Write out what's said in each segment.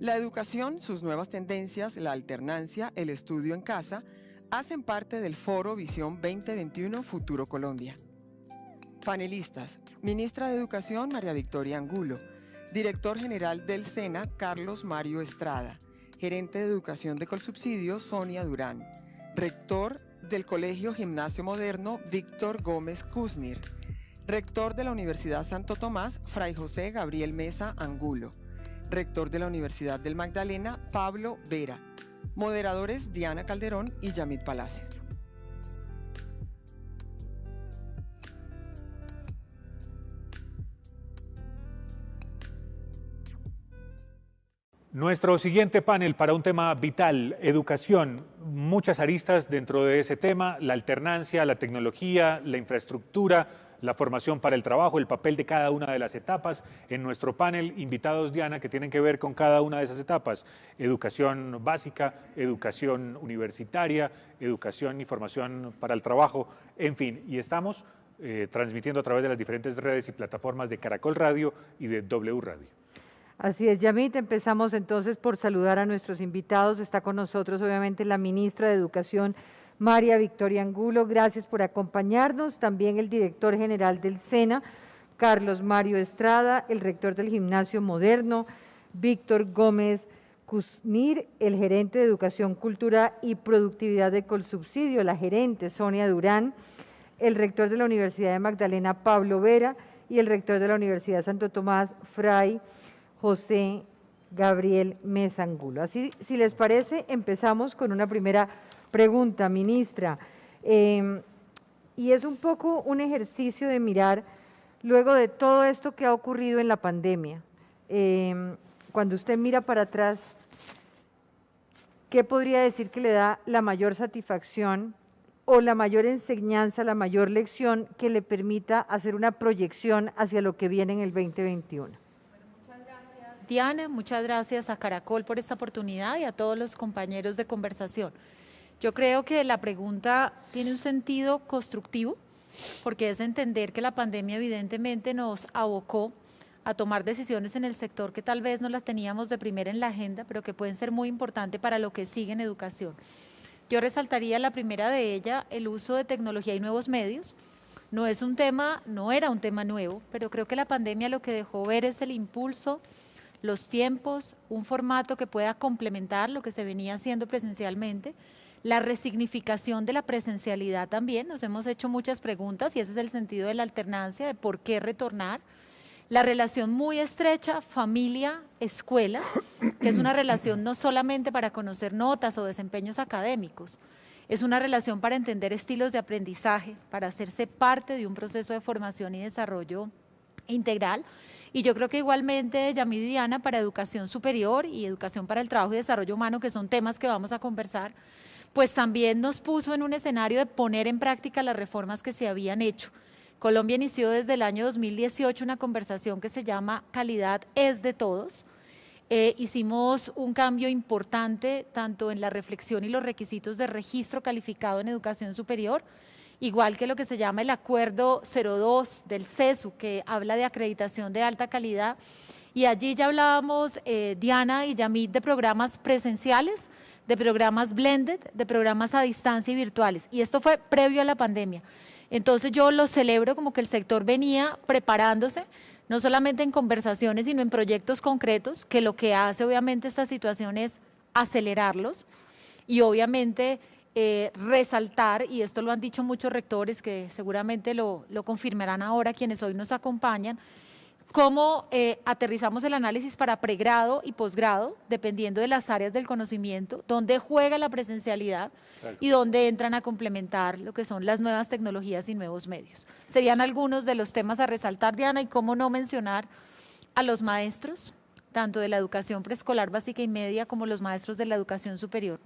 La educación, sus nuevas tendencias, la alternancia, el estudio en casa, hacen parte del Foro Visión 2021 Futuro Colombia. Panelistas: Ministra de Educación María Victoria Angulo, Director General del SENA Carlos Mario Estrada, Gerente de Educación de Colsubsidio Sonia Durán, Rector del Colegio Gimnasio Moderno Víctor Gómez Kuznir, Rector de la Universidad Santo Tomás Fray José Gabriel Mesa Angulo, Rector de la Universidad del Magdalena Pablo Vera, moderadores Diana Calderón y Yamit Palacio. Nuestro siguiente panel para un tema vital, educación, muchas aristas dentro de ese tema, la alternancia, la tecnología, la infraestructura, la formación para el trabajo, el papel de cada una de las etapas. En nuestro panel, invitados, Diana, que tienen que ver con cada una de esas etapas: educación básica, educación universitaria, educación y formación para el trabajo, en fin, y estamos transmitiendo a través de las diferentes redes y plataformas de Caracol Radio y de W Radio. Así es, Yamit. Empezamos entonces por saludar a nuestros invitados. Está con nosotros obviamente la Ministra de Educación, María Victoria Angulo. Gracias por acompañarnos. También el Director General del SENA, Carlos Mario Estrada, el Rector del Gimnasio Moderno, Víctor Gómez Kuznir, el Gerente de Educación, Cultura y Productividad de Colsubsidio, la Gerente Sonia Durán, el Rector de la Universidad de Magdalena, Pablo Vera, y el Rector de la Universidad Santo Tomás, Fray José Gabriel Mesa Angulo. Así, si les parece, empezamos con una primera pregunta, ministra, y es un poco un ejercicio de mirar, luego de todo esto que ha ocurrido en la pandemia, cuando usted mira para atrás, ¿qué podría decir que le da la mayor satisfacción o la mayor enseñanza, la mayor lección que le permita hacer una proyección hacia lo que viene en el 2021? Diana, muchas gracias a Caracol por esta oportunidad y a todos los compañeros de conversación. Yo creo que la pregunta tiene un sentido constructivo, porque es entender que la pandemia evidentemente nos abocó a tomar decisiones en el sector que tal vez no las teníamos de primera en la agenda, pero que pueden ser muy importantes para lo que sigue en educación. Yo resaltaría la primera de ellas, el uso de tecnología y nuevos medios. No era un tema nuevo, pero creo que la pandemia lo que dejó ver es el impulso, los tiempos, un formato que pueda complementar lo que se venía haciendo presencialmente, la resignificación de la presencialidad también. Nos hemos hecho muchas preguntas y ese es el sentido de la alternancia, de por qué retornar. La relación muy estrecha familia-escuela, que es una relación no solamente para conocer notas o desempeños académicos, es una relación para entender estilos de aprendizaje, para hacerse parte de un proceso de formación y desarrollo integral. Y yo creo que igualmente, Yamid y Diana, para educación superior y educación para el trabajo y desarrollo humano, que son temas que vamos a conversar, pues también nos puso en un escenario de poner en práctica las reformas que se habían hecho. Colombia inició desde el año 2018 una conversación que se llama Calidad es de todos. Hicimos un cambio importante tanto en la reflexión y los requisitos de registro calificado en educación superior, igual que lo que se llama el Acuerdo 02 del CESU, que habla de acreditación de alta calidad, y allí ya hablábamos, Diana y Yamit, de programas presenciales, de programas blended, de programas a distancia y virtuales, y esto fue previo a la pandemia. Entonces yo lo celebro como que el sector venía preparándose, no solamente en conversaciones, sino en proyectos concretos, que lo que hace obviamente esta situación es acelerarlos, y obviamente resaltar, y esto lo han dicho muchos rectores que seguramente lo confirmarán ahora quienes hoy nos acompañan, cómo aterrizamos el análisis para pregrado y posgrado, dependiendo de las áreas del conocimiento, dónde juega la presencialidad, claro, y dónde entran a complementar lo que son las nuevas tecnologías y nuevos medios. Serían algunos de los temas a resaltar, Diana, y cómo no mencionar a los maestros, tanto de la educación preescolar básica y media como los maestros de la educación superior.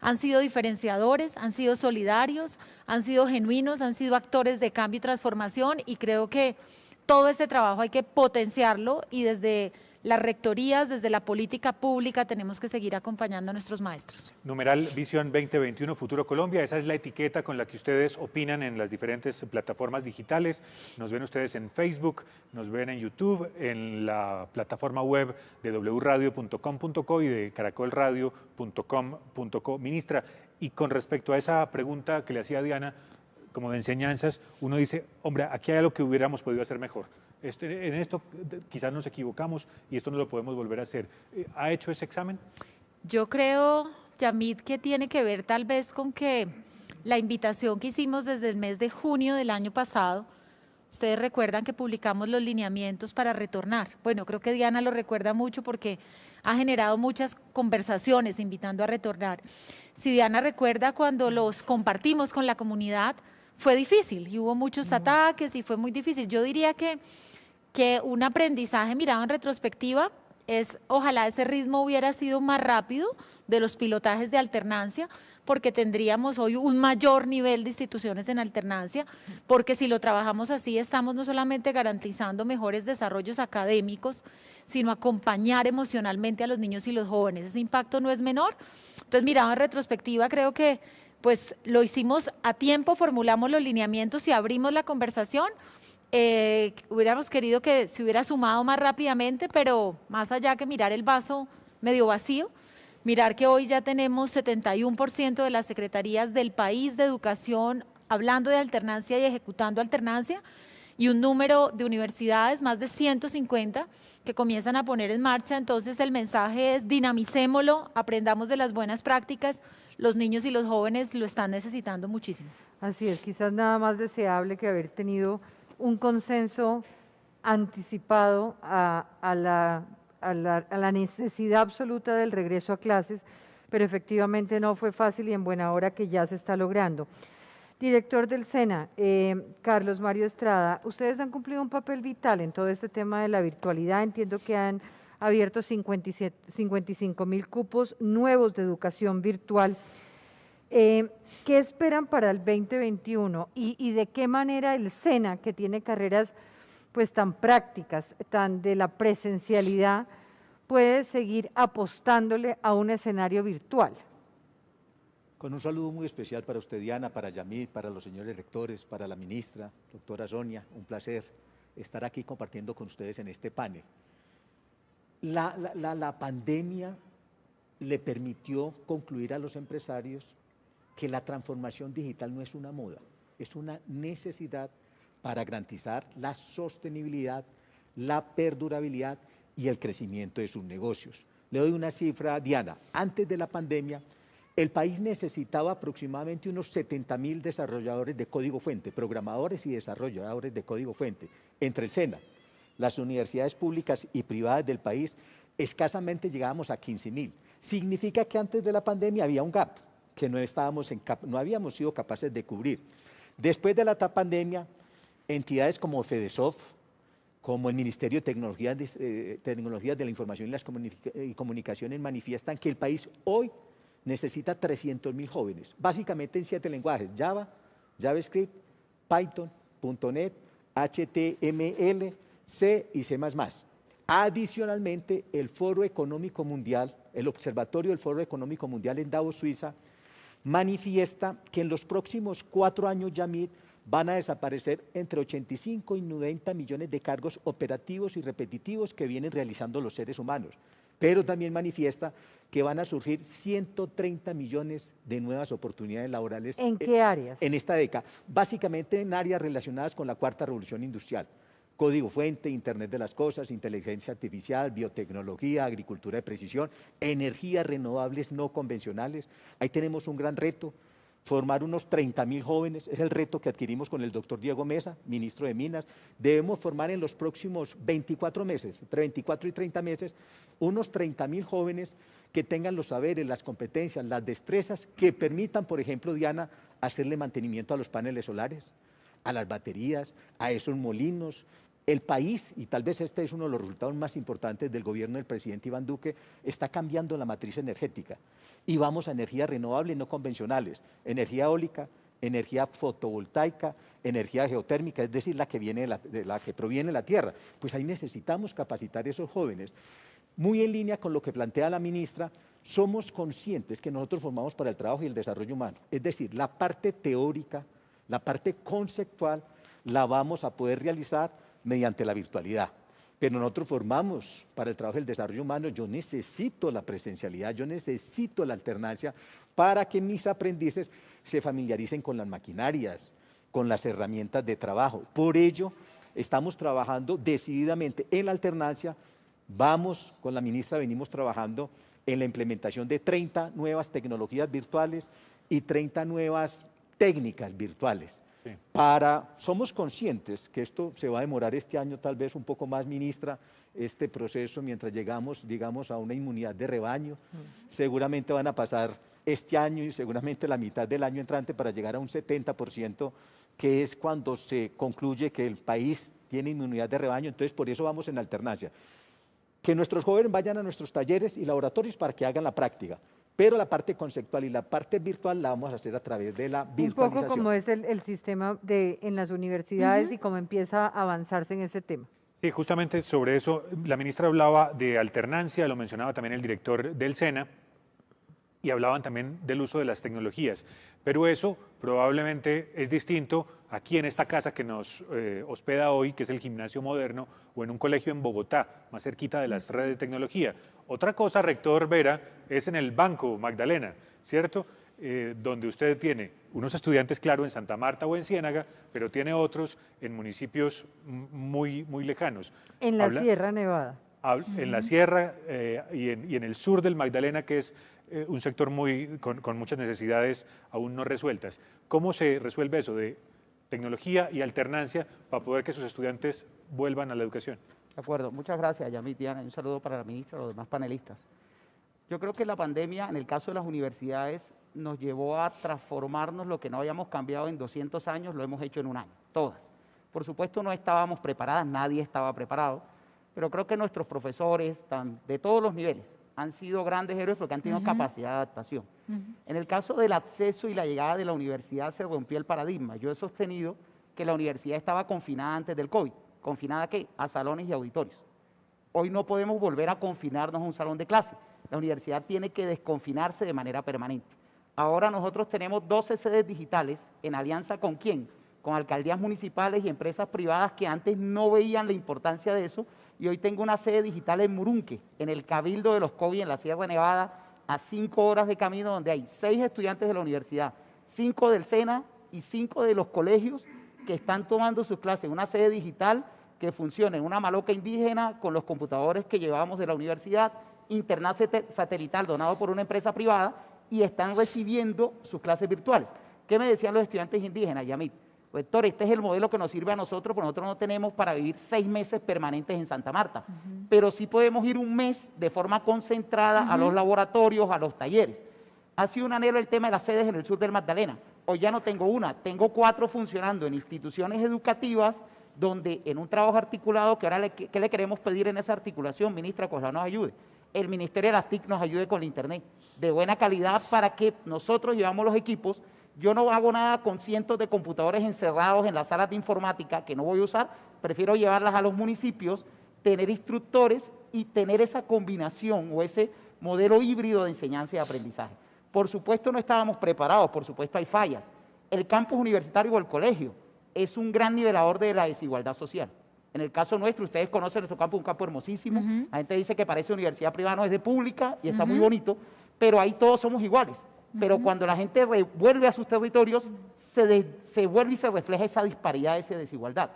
Han sido diferenciadores, han sido solidarios, han sido genuinos, han sido actores de cambio y transformación, y creo que todo ese trabajo hay que potenciarlo, y desde las rectorías, desde la política pública, tenemos que seguir acompañando a nuestros maestros. Numeral Visión 2021 Futuro Colombia, esa es la etiqueta con la que ustedes opinan en las diferentes plataformas digitales. Nos ven ustedes en Facebook, nos ven en YouTube, en la plataforma web de wradio.com.co y de caracolradio.com.co. Ministra, y con respecto a esa pregunta que le hacía Diana, como de enseñanzas, uno dice, hombre, aquí hay algo que hubiéramos podido hacer mejor. En esto quizás nos equivocamos y esto no lo podemos volver a hacer. ¿Ha hecho ese examen? Yo creo, Yamit, que tiene que ver tal vez con que la invitación que hicimos desde el mes de junio del año pasado, ustedes recuerdan que publicamos los lineamientos para retornar. Bueno, creo que Diana lo recuerda mucho porque ha generado muchas conversaciones invitando a retornar. Si Diana recuerda, cuando los compartimos con la comunidad, fue difícil y hubo muchos ataques y fue muy difícil. Yo diría que un aprendizaje mirado en retrospectiva es, ojalá ese ritmo hubiera sido más rápido de los pilotajes de alternancia, porque tendríamos hoy un mayor nivel de instituciones en alternancia, porque si lo trabajamos así estamos no solamente garantizando mejores desarrollos académicos, sino acompañar emocionalmente a los niños y los jóvenes. Ese impacto no es menor. Entonces, mirado en retrospectiva, creo que pues lo hicimos a tiempo, formulamos los lineamientos y abrimos la conversación. Hubiéramos querido que se hubiera sumado más rápidamente, pero más allá que mirar el vaso medio vacío, mirar que hoy ya tenemos 71% de las secretarías del país de educación hablando de alternancia y ejecutando alternancia, y un número de universidades, más de 150, que comienzan a poner en marcha. Entonces el mensaje es dinamicémoslo, aprendamos de las buenas prácticas, los niños y los jóvenes lo están necesitando muchísimo. Así es, quizás nada más deseable que haber tenido un consenso anticipado a la necesidad absoluta del regreso a clases, pero efectivamente no fue fácil y en buena hora que ya se está logrando. Director del SENA, Carlos Mario Estrada, ustedes han cumplido un papel vital en todo este tema de la virtualidad. Entiendo que han abierto 55.000 cupos nuevos de educación virtual. ¿Qué esperan para el 2021 y de qué manera el SENA, que tiene carreras pues tan prácticas, tan de la presencialidad, puede seguir apostándole a un escenario virtual? Con un saludo muy especial para usted, Diana, para Yamil, para los señores rectores, para la ministra, doctora Sonia, un placer estar aquí compartiendo con ustedes en este panel. La pandemia le permitió concluir a los empresarios que la transformación digital no es una moda, es una necesidad para garantizar la sostenibilidad, la perdurabilidad y el crecimiento de sus negocios. Le doy una cifra, Diana. Antes de la pandemia, el país necesitaba aproximadamente unos 70.000 desarrolladores de código fuente, programadores y desarrolladores de código fuente. Entre el SENA, las universidades públicas y privadas del país, escasamente llegábamos a 15.000. Significa que antes de la pandemia había un gap que no habíamos sido capaces de cubrir. Después de la pandemia, entidades como FEDESOF, como el Ministerio de Tecnologías de la Información y las Comunicaciones manifiestan que el país hoy necesita 300.000 jóvenes, básicamente en 7 lenguajes: Java, JavaScript, Python, .NET, HTML, C y C++. Adicionalmente, el Foro Económico Mundial, el Observatorio del Foro Económico Mundial en Davos, Suiza, manifiesta que en los próximos 4 años, Yamit, van a desaparecer entre 85 y 90 millones de cargos operativos y repetitivos que vienen realizando los seres humanos. Pero también manifiesta que van a surgir 130 millones de nuevas oportunidades laborales. ¿En qué áreas? En esta década, básicamente en áreas relacionadas con la cuarta revolución industrial. Código fuente, Internet de las cosas, inteligencia artificial, biotecnología, agricultura de precisión, energías renovables no convencionales. Ahí tenemos un gran reto. Formar unos 30.000 jóvenes, es el reto que adquirimos con el doctor Diego Mesa, ministro de Minas. Debemos formar en los próximos 24 meses, entre 24 y 30 meses, unos 30.000 jóvenes que tengan los saberes, las competencias, las destrezas que permitan, por ejemplo, Diana, hacerle mantenimiento a los paneles solares, a las baterías, a esos molinos. El país, y tal vez este es uno de los resultados más importantes del gobierno del presidente Iván Duque, está cambiando la matriz energética y vamos a energías renovables no convencionales, energía eólica, energía fotovoltaica, energía geotérmica, es decir, la que proviene de la tierra. Pues ahí necesitamos capacitar a esos jóvenes. Muy en línea con lo que plantea la ministra, somos conscientes que nosotros formamos para el trabajo y el desarrollo humano. Es decir, la parte teórica, la parte conceptual, la vamos a poder realizar mediante la virtualidad. Pero nosotros formamos para el trabajo y el desarrollo humano. Yo necesito la presencialidad, yo necesito la alternancia para que mis aprendices se familiaricen con las maquinarias, con las herramientas de trabajo. Por ello, estamos trabajando decididamente en la alternancia. Con la ministra venimos trabajando en la implementación de 30 nuevas tecnologías virtuales y 30 nuevas técnicas virtuales. Sí. Somos conscientes que esto se va a demorar este año, tal vez un poco más, ministra, este proceso, mientras llegamos, digamos, a una inmunidad de rebaño. Seguramente van a pasar este año y seguramente la mitad del año entrante para llegar a un 70%, que es cuando se concluye que el país tiene inmunidad de rebaño. Entonces, por eso vamos en alternancia. Que nuestros jóvenes vayan a nuestros talleres y laboratorios para que hagan la práctica. Pero la parte conceptual y la parte virtual la vamos a hacer a través de la virtualización. Un poco como es el sistema en las universidades y cómo empieza a avanzarse en ese tema. Sí, justamente sobre eso, la ministra hablaba de alternancia, lo mencionaba también el director del SENA, y hablaban también del uso de las tecnologías. Pero eso probablemente es distinto aquí en esta casa que nos hospeda hoy, que es el Gimnasio Moderno, o en un colegio en Bogotá, más cerquita de las redes de tecnología. Otra cosa, rector Vera, es en el Banco Magdalena, ¿cierto? Donde usted tiene unos estudiantes, claro, en Santa Marta o en Ciénaga, pero tiene otros en municipios muy lejanos. En la Sierra Nevada. En la Sierra y en el sur del Magdalena, que es un sector con muchas necesidades aún no resueltas. ¿Cómo se resuelve eso de tecnología y alternancia para poder que sus estudiantes vuelvan a la educación? De acuerdo, muchas gracias, Yamit, Diana, y un saludo para la ministra y los demás panelistas. Yo creo que la pandemia, en el caso de las universidades, nos llevó a transformarnos. Lo que no habíamos cambiado en 200 años, lo hemos hecho en un año, todas. Por supuesto, no estábamos preparadas, nadie estaba preparado, pero creo que nuestros profesores, de todos los niveles, han sido grandes héroes porque han tenido capacidad de adaptación. En el caso del acceso y la llegada de la universidad se rompió el paradigma. Yo he sostenido que la universidad estaba confinada antes del COVID. ¿Confinada a qué? A salones y auditorios. Hoy no podemos volver a confinarnos a un salón de clase. La universidad tiene que desconfinarse de manera permanente. Ahora nosotros tenemos 12 sedes digitales en alianza ¿con quién? Con alcaldías municipales y empresas privadas que antes no veían la importancia de eso. Y hoy tengo una sede digital en Murunque, en el Cabildo de los Covi, en la Sierra Nevada, a 5 horas de camino, donde hay 6 estudiantes de la universidad, 5 del SENA y 5 de los colegios que están tomando sus clases en una sede digital que funciona en una maloca indígena con los computadores que llevamos de la universidad, internet satelital donado por una empresa privada, y están recibiendo sus clases virtuales. ¿Qué me decían los estudiantes indígenas, Yamit? Rector, este es el modelo que nos sirve a nosotros, porque nosotros no tenemos para vivir 6 meses permanentes en Santa Marta, pero sí podemos ir un mes de forma concentrada a los laboratorios, a los talleres. Ha sido un anhelo el tema de las sedes en el sur del Magdalena. Hoy ya no tengo una, tengo 4 funcionando en instituciones educativas, donde en un trabajo articulado, que ahora ¿qué le queremos pedir en esa articulación, ministra? Que ojalá nos ayude. El Ministerio de las TIC nos ayude con la internet de buena calidad para que nosotros llevamos los equipos. Yo no hago nada con cientos de computadores encerrados en las salas de informática que no voy a usar, prefiero llevarlas a los municipios, tener instructores y tener esa combinación o ese modelo híbrido de enseñanza y aprendizaje. Por supuesto no estábamos preparados, por supuesto hay fallas. El campus universitario o el colegio es un gran nivelador de la desigualdad social. En el caso nuestro, ustedes conocen nuestro campus, un campo hermosísimo, la gente dice que parece universidad privada, no es de pública y está muy bonito, pero ahí todos somos iguales. Pero cuando la gente vuelve a sus territorios, se vuelve y se refleja esa disparidad, esa desigualdad.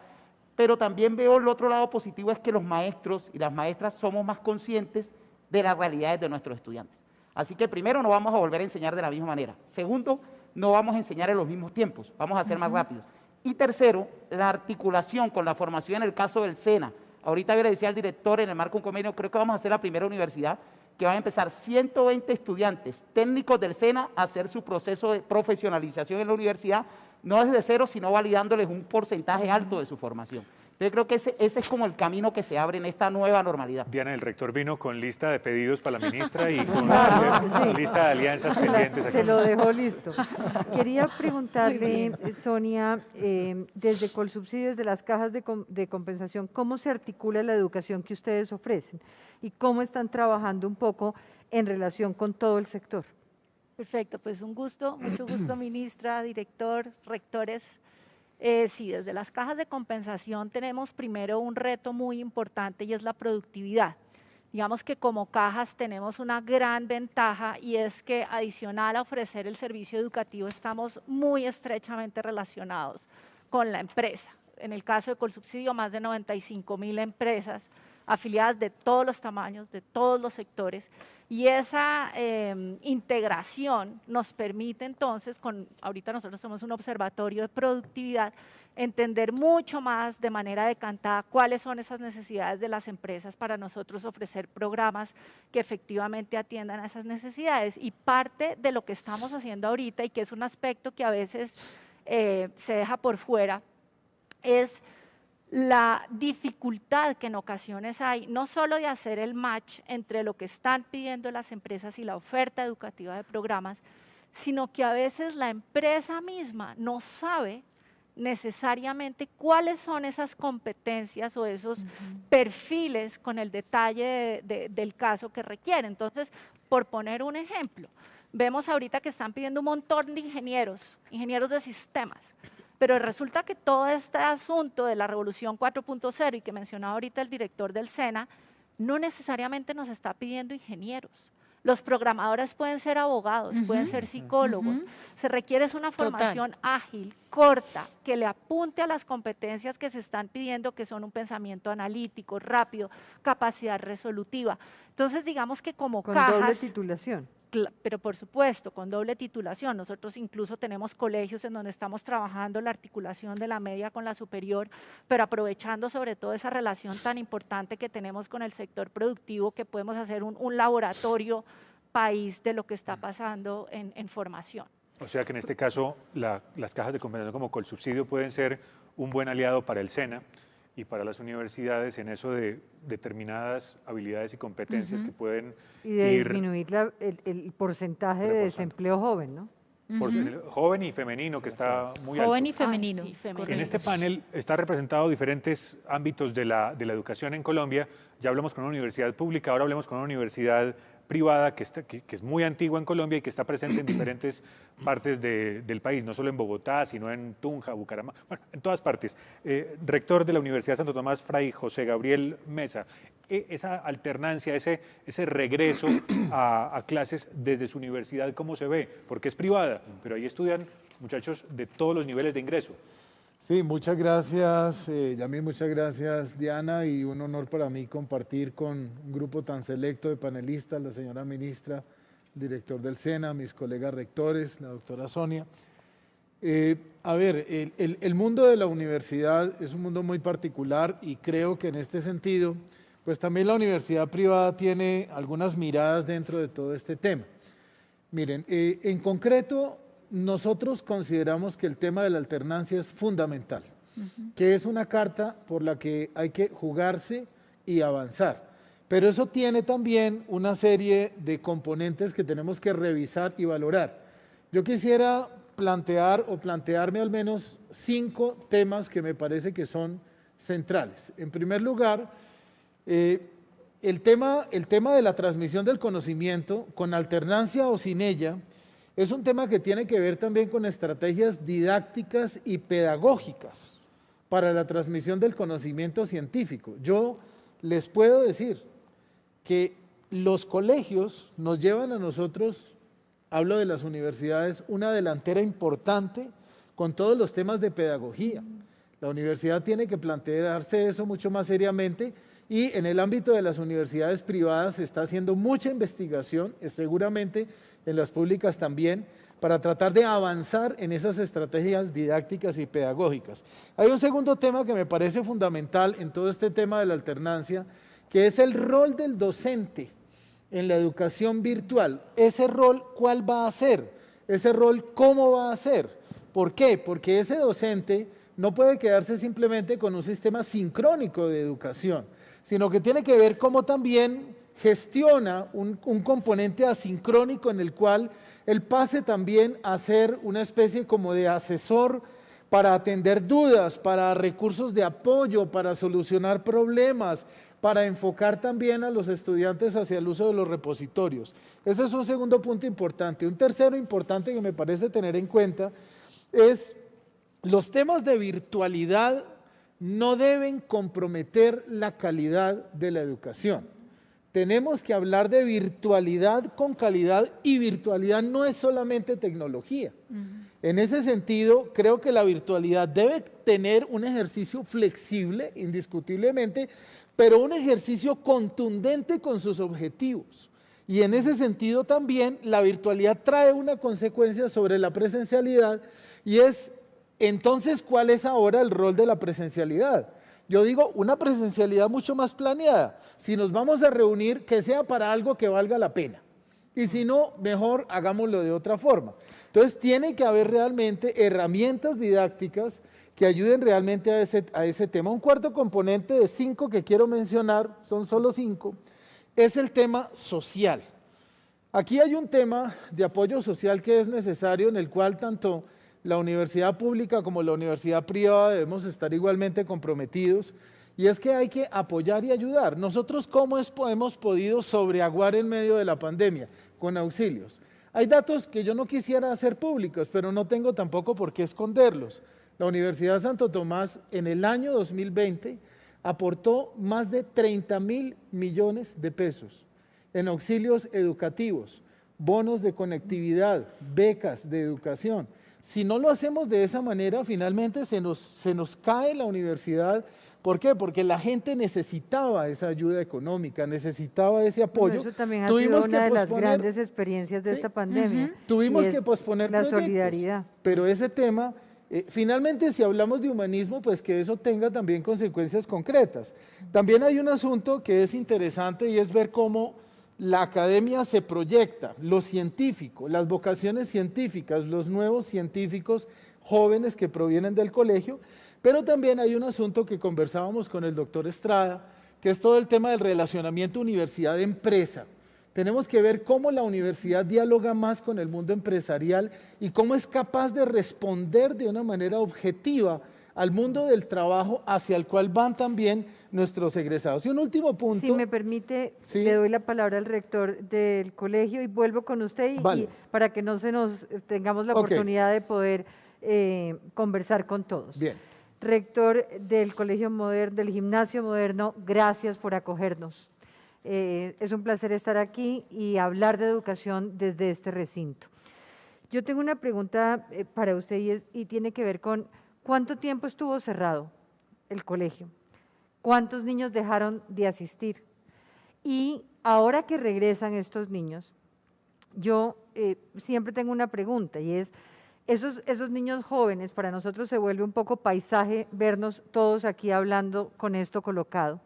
Pero también veo el otro lado positivo, es que los maestros y las maestras somos más conscientes de las realidades de nuestros estudiantes. Así que primero, no vamos a volver a enseñar de la misma manera. Segundo, no vamos a enseñar en los mismos tiempos, vamos a ser más rápidos. Y tercero, la articulación con la formación en el caso del SENA. Ahorita yo le decía al director, en el marco de un convenio, creo que vamos a ser la primera universidad que van a empezar 120 estudiantes técnicos del SENA a hacer su proceso de profesionalización en la universidad, no desde cero, sino validándoles un porcentaje alto de su formación. Entonces creo que ese es como el camino que se abre en esta nueva normalidad. Diana, el rector vino con lista de pedidos para la ministra y con Sí. lista de alianzas pendientes aquí. Se lo dejó listo. Quería preguntarle, Sonia, desde Colsubsidio, desde las cajas de compensación, ¿cómo se articula la educación que ustedes ofrecen? ¿Y cómo están trabajando un poco en relación con todo el sector? Perfecto, pues un gusto, mucho gusto, ministra, director, rectores. Sí, desde las cajas de compensación tenemos primero un reto muy importante y es la productividad. Digamos que como cajas tenemos una gran ventaja y es que adicional a ofrecer el servicio educativo estamos muy estrechamente relacionados con la empresa. En el caso de Colsubsidio, más de 95.000 empresas afiliadas de todos los tamaños, de todos los sectores, y esa integración nos permite entonces, ahorita nosotros somos un observatorio de productividad, entender mucho más de manera decantada cuáles son esas necesidades de las empresas para nosotros ofrecer programas que efectivamente atiendan a esas necesidades. Y parte de lo que estamos haciendo ahorita, y que es un aspecto que a veces se deja por fuera, es la dificultad que en ocasiones hay, no solo de hacer el match entre lo que están pidiendo las empresas y la oferta educativa de programas, sino que a veces la empresa misma no sabe necesariamente cuáles son esas competencias o esos perfiles con el detalle del caso que requiere. Entonces, por poner un ejemplo, vemos ahorita que están pidiendo un montón de ingenieros de sistemas, pero resulta que todo este asunto de la revolución 4.0 y que mencionaba ahorita el director del SENA, no necesariamente nos está pidiendo ingenieros. Los programadores pueden ser abogados, pueden ser psicólogos. Se requiere una formación ágil, corta, que le apunte a las competencias que se están pidiendo, que son un pensamiento analítico, rápido, capacidad resolutiva. Entonces, digamos que como cajas… Con doble titulación. Pero por supuesto, con doble titulación. Nosotros incluso tenemos colegios en donde estamos trabajando la articulación de la media con la superior, pero aprovechando sobre todo esa relación tan importante que tenemos con el sector productivo, que podemos hacer un laboratorio país de lo que está pasando en formación. O sea que en este caso las cajas de compensación como Colsubsidio pueden ser un buen aliado para el SENA y para las universidades en eso de determinadas habilidades y competencias que pueden y de ir… disminuir el porcentaje de desempleo joven, ¿no? Joven y femenino, que está muy alto. Joven y femenino. Sí, femenino. En este panel está representado diferentes ámbitos de la educación en Colombia. Ya hablamos con una universidad pública, ahora hablemos con una universidad privada que es muy antigua en Colombia y que está presente en diferentes partes del país, no solo en Bogotá, sino en Tunja, Bucaramanga, bueno, en todas partes. Rector de la Universidad Santo Tomás, Fray José Gabriel Mesa, esa alternancia, ese regreso a clases desde su universidad, ¿cómo se ve? Porque es privada, pero ahí estudian muchachos de todos los niveles de ingreso. Sí, muchas gracias, Yamil, muchas gracias, Diana, y un honor para mí compartir con un grupo tan selecto de panelistas, la señora ministra, el director del SENA, mis colegas rectores, la doctora Sonia. A ver, el mundo de la universidad es un mundo muy particular y creo que en este sentido, pues también la universidad privada tiene algunas miradas dentro de todo este tema. Miren, en concreto, nosotros consideramos que el tema de la alternancia es fundamental, que es una carta por la que hay que jugarse y avanzar. Pero eso tiene también una serie de componentes que tenemos que revisar y valorar. Yo quisiera plantearme al menos 5 temas que me parece que son centrales. En primer lugar, el tema de la transmisión del conocimiento, con alternancia o sin ella, es un tema que tiene que ver también con estrategias didácticas y pedagógicas para la transmisión del conocimiento científico. Yo les puedo decir que los colegios nos llevan a nosotros, hablo de las universidades, una delantera importante con todos los temas de pedagogía. La universidad tiene que plantearse eso mucho más seriamente y en el ámbito de las universidades privadas se está haciendo mucha investigación, seguramente en las públicas también, para tratar de avanzar en esas estrategias didácticas y pedagógicas. Hay un segundo tema que me parece fundamental en todo este tema de la alternancia, que es el rol del docente en la educación virtual. Ese rol, ¿cuál va a ser? Ese rol, ¿cómo va a ser? ¿Por qué? Porque ese docente no puede quedarse simplemente con un sistema sincrónico de educación, sino que tiene que ver cómo también gestiona un componente asincrónico en el cual él pase también a ser una especie como de asesor para atender dudas, para recursos de apoyo, para solucionar problemas, para enfocar también a los estudiantes hacia el uso de los repositorios. Ese es un segundo punto importante. Un tercero importante que me parece tener en cuenta es los temas de virtualidad no deben comprometer la calidad de la educación. Tenemos que hablar de virtualidad con calidad y virtualidad no es solamente tecnología. En ese sentido, creo que la virtualidad debe tener un ejercicio flexible, indiscutiblemente, pero un ejercicio contundente con sus objetivos. Y en ese sentido también la virtualidad trae una consecuencia sobre la presencialidad y es, entonces, ¿cuál es ahora el rol de la presencialidad? Yo digo, una presencialidad mucho más planeada. Si nos vamos a reunir, que sea para algo que valga la pena. Y si no, mejor hagámoslo de otra forma. Entonces, tiene que haber realmente herramientas didácticas que ayuden realmente a ese tema. Un cuarto componente de 5 que quiero mencionar, son solo 5, es el tema social. Aquí hay un tema de apoyo social que es necesario, en el cual tanto la universidad pública como la universidad privada debemos estar igualmente comprometidos, y es que hay que apoyar y ayudar. Nosotros, ¿cómo hemos podido sobreaguar en medio de la pandemia? Con auxilios. Hay datos que yo no quisiera hacer públicos, pero no tengo tampoco por qué esconderlos. La Universidad de Santo Tomás en el año 2020 aportó más de 30.000 millones de pesos en auxilios educativos, bonos de conectividad, becas de educación. Si no lo hacemos de esa manera, finalmente se nos cae la universidad. ¿Por qué? Porque la gente necesitaba esa ayuda económica, necesitaba ese apoyo. Bueno, eso también ha sido una de las grandes experiencias de esta pandemia. Tuvimos que posponer la proyectos, solidaridad. pero ese tema, finalmente, si hablamos de humanismo, pues que eso tenga también consecuencias concretas. También hay un asunto que es interesante y es ver cómo la academia se proyecta, lo científico, las vocaciones científicas, los nuevos científicos jóvenes que provienen del colegio, pero también hay un asunto que conversábamos con el doctor Estrada, que es todo el tema del relacionamiento universidad-empresa. Tenemos que ver cómo la universidad dialoga más con el mundo empresarial y cómo es capaz de responder de una manera objetiva al mundo del trabajo hacia el cual van también nuestros egresados. Y un último punto. Si me permite, ¿sí? Le doy la palabra al rector del colegio y vuelvo con usted Vale. y para que no se nos tengamos la oportunidad de poder conversar con todos. Bien. Rector del Colegio Moderno, del Gimnasio Moderno, gracias por acogernos. Es un placer estar aquí y hablar de educación desde este recinto. Yo tengo una pregunta para usted y tiene que ver con ¿cuánto tiempo estuvo cerrado el colegio? ¿Cuántos niños dejaron de asistir? Y ahora que regresan estos niños, yo siempre tengo una pregunta y es, esos niños jóvenes, para nosotros se vuelve un poco paisaje vernos todos aquí hablando con esto colocado.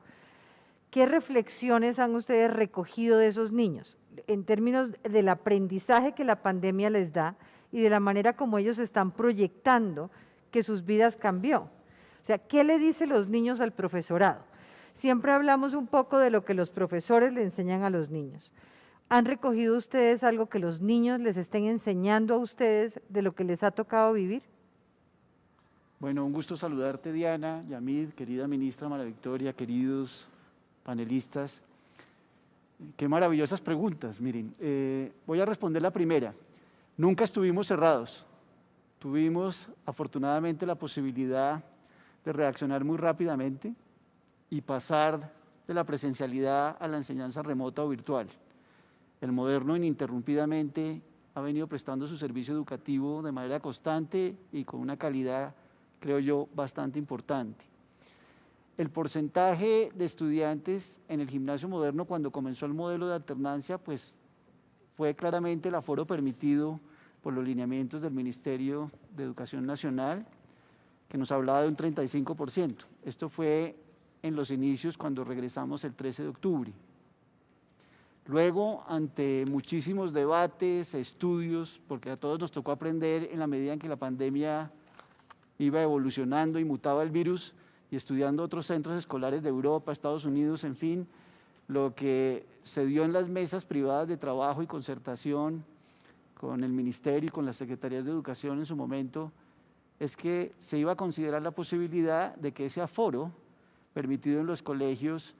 ¿Qué reflexiones han ustedes recogido de esos niños en términos del aprendizaje que la pandemia les da y de la manera como ellos están proyectando que sus vidas cambió? O sea, ¿qué le dicen los niños al profesorado? Siempre hablamos un poco de lo que los profesores le enseñan a los niños. ¿Han recogido ustedes algo que los niños les estén enseñando a ustedes de lo que les ha tocado vivir? Bueno, un gusto saludarte, Diana, Yamid, querida ministra María Victoria, queridos panelistas. Qué maravillosas preguntas. Miren, voy a responder la primera. Nunca estuvimos cerrados. Tuvimos afortunadamente la posibilidad de reaccionar muy rápidamente y pasar de la presencialidad a la enseñanza remota o virtual. El Moderno ininterrumpidamente ha venido prestando su servicio educativo de manera constante y con una calidad, creo yo, bastante importante. El porcentaje de estudiantes en el Gimnasio Moderno cuando comenzó el modelo de alternancia, pues fue claramente el aforo permitido por los lineamientos del Ministerio de Educación Nacional, que nos hablaba de un 35%. Esto fue en los inicios cuando regresamos el 13 de octubre. Luego, ante muchísimos debates, estudios, porque a todos nos tocó aprender en la medida en que la pandemia iba evolucionando y mutaba el virus, y estudiando otros centros escolares de Europa, Estados Unidos, en fin, lo que se dio en las mesas privadas de trabajo y concertación con el Ministerio y con las Secretarías de Educación en su momento, es que se iba a considerar la posibilidad de que ese aforo permitido en los colegios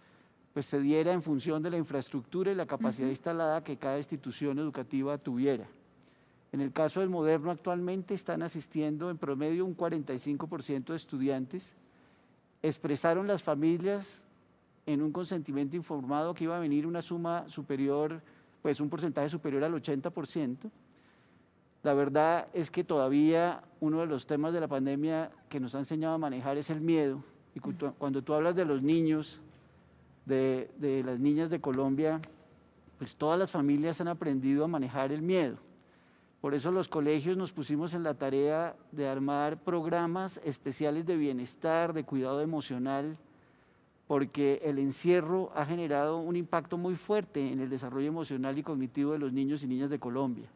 pues se diera en función de la infraestructura y la capacidad instalada que cada institución educativa tuviera. En el caso del Moderno, actualmente están asistiendo en promedio un 45% de estudiantes. Expresaron las familias en un consentimiento informado que iba a venir una suma superior, pues un porcentaje superior al 80%. La verdad es que todavía uno de los temas de la pandemia que nos ha enseñado a manejar es el miedo. Y cuando tú hablas de los niños, de las niñas de Colombia, pues todas las familias han aprendido a manejar el miedo. Por eso los colegios nos pusimos en la tarea de armar programas especiales de bienestar, de cuidado emocional, porque el encierro ha generado un impacto muy fuerte en el desarrollo emocional y cognitivo de los niños y niñas de Colombia.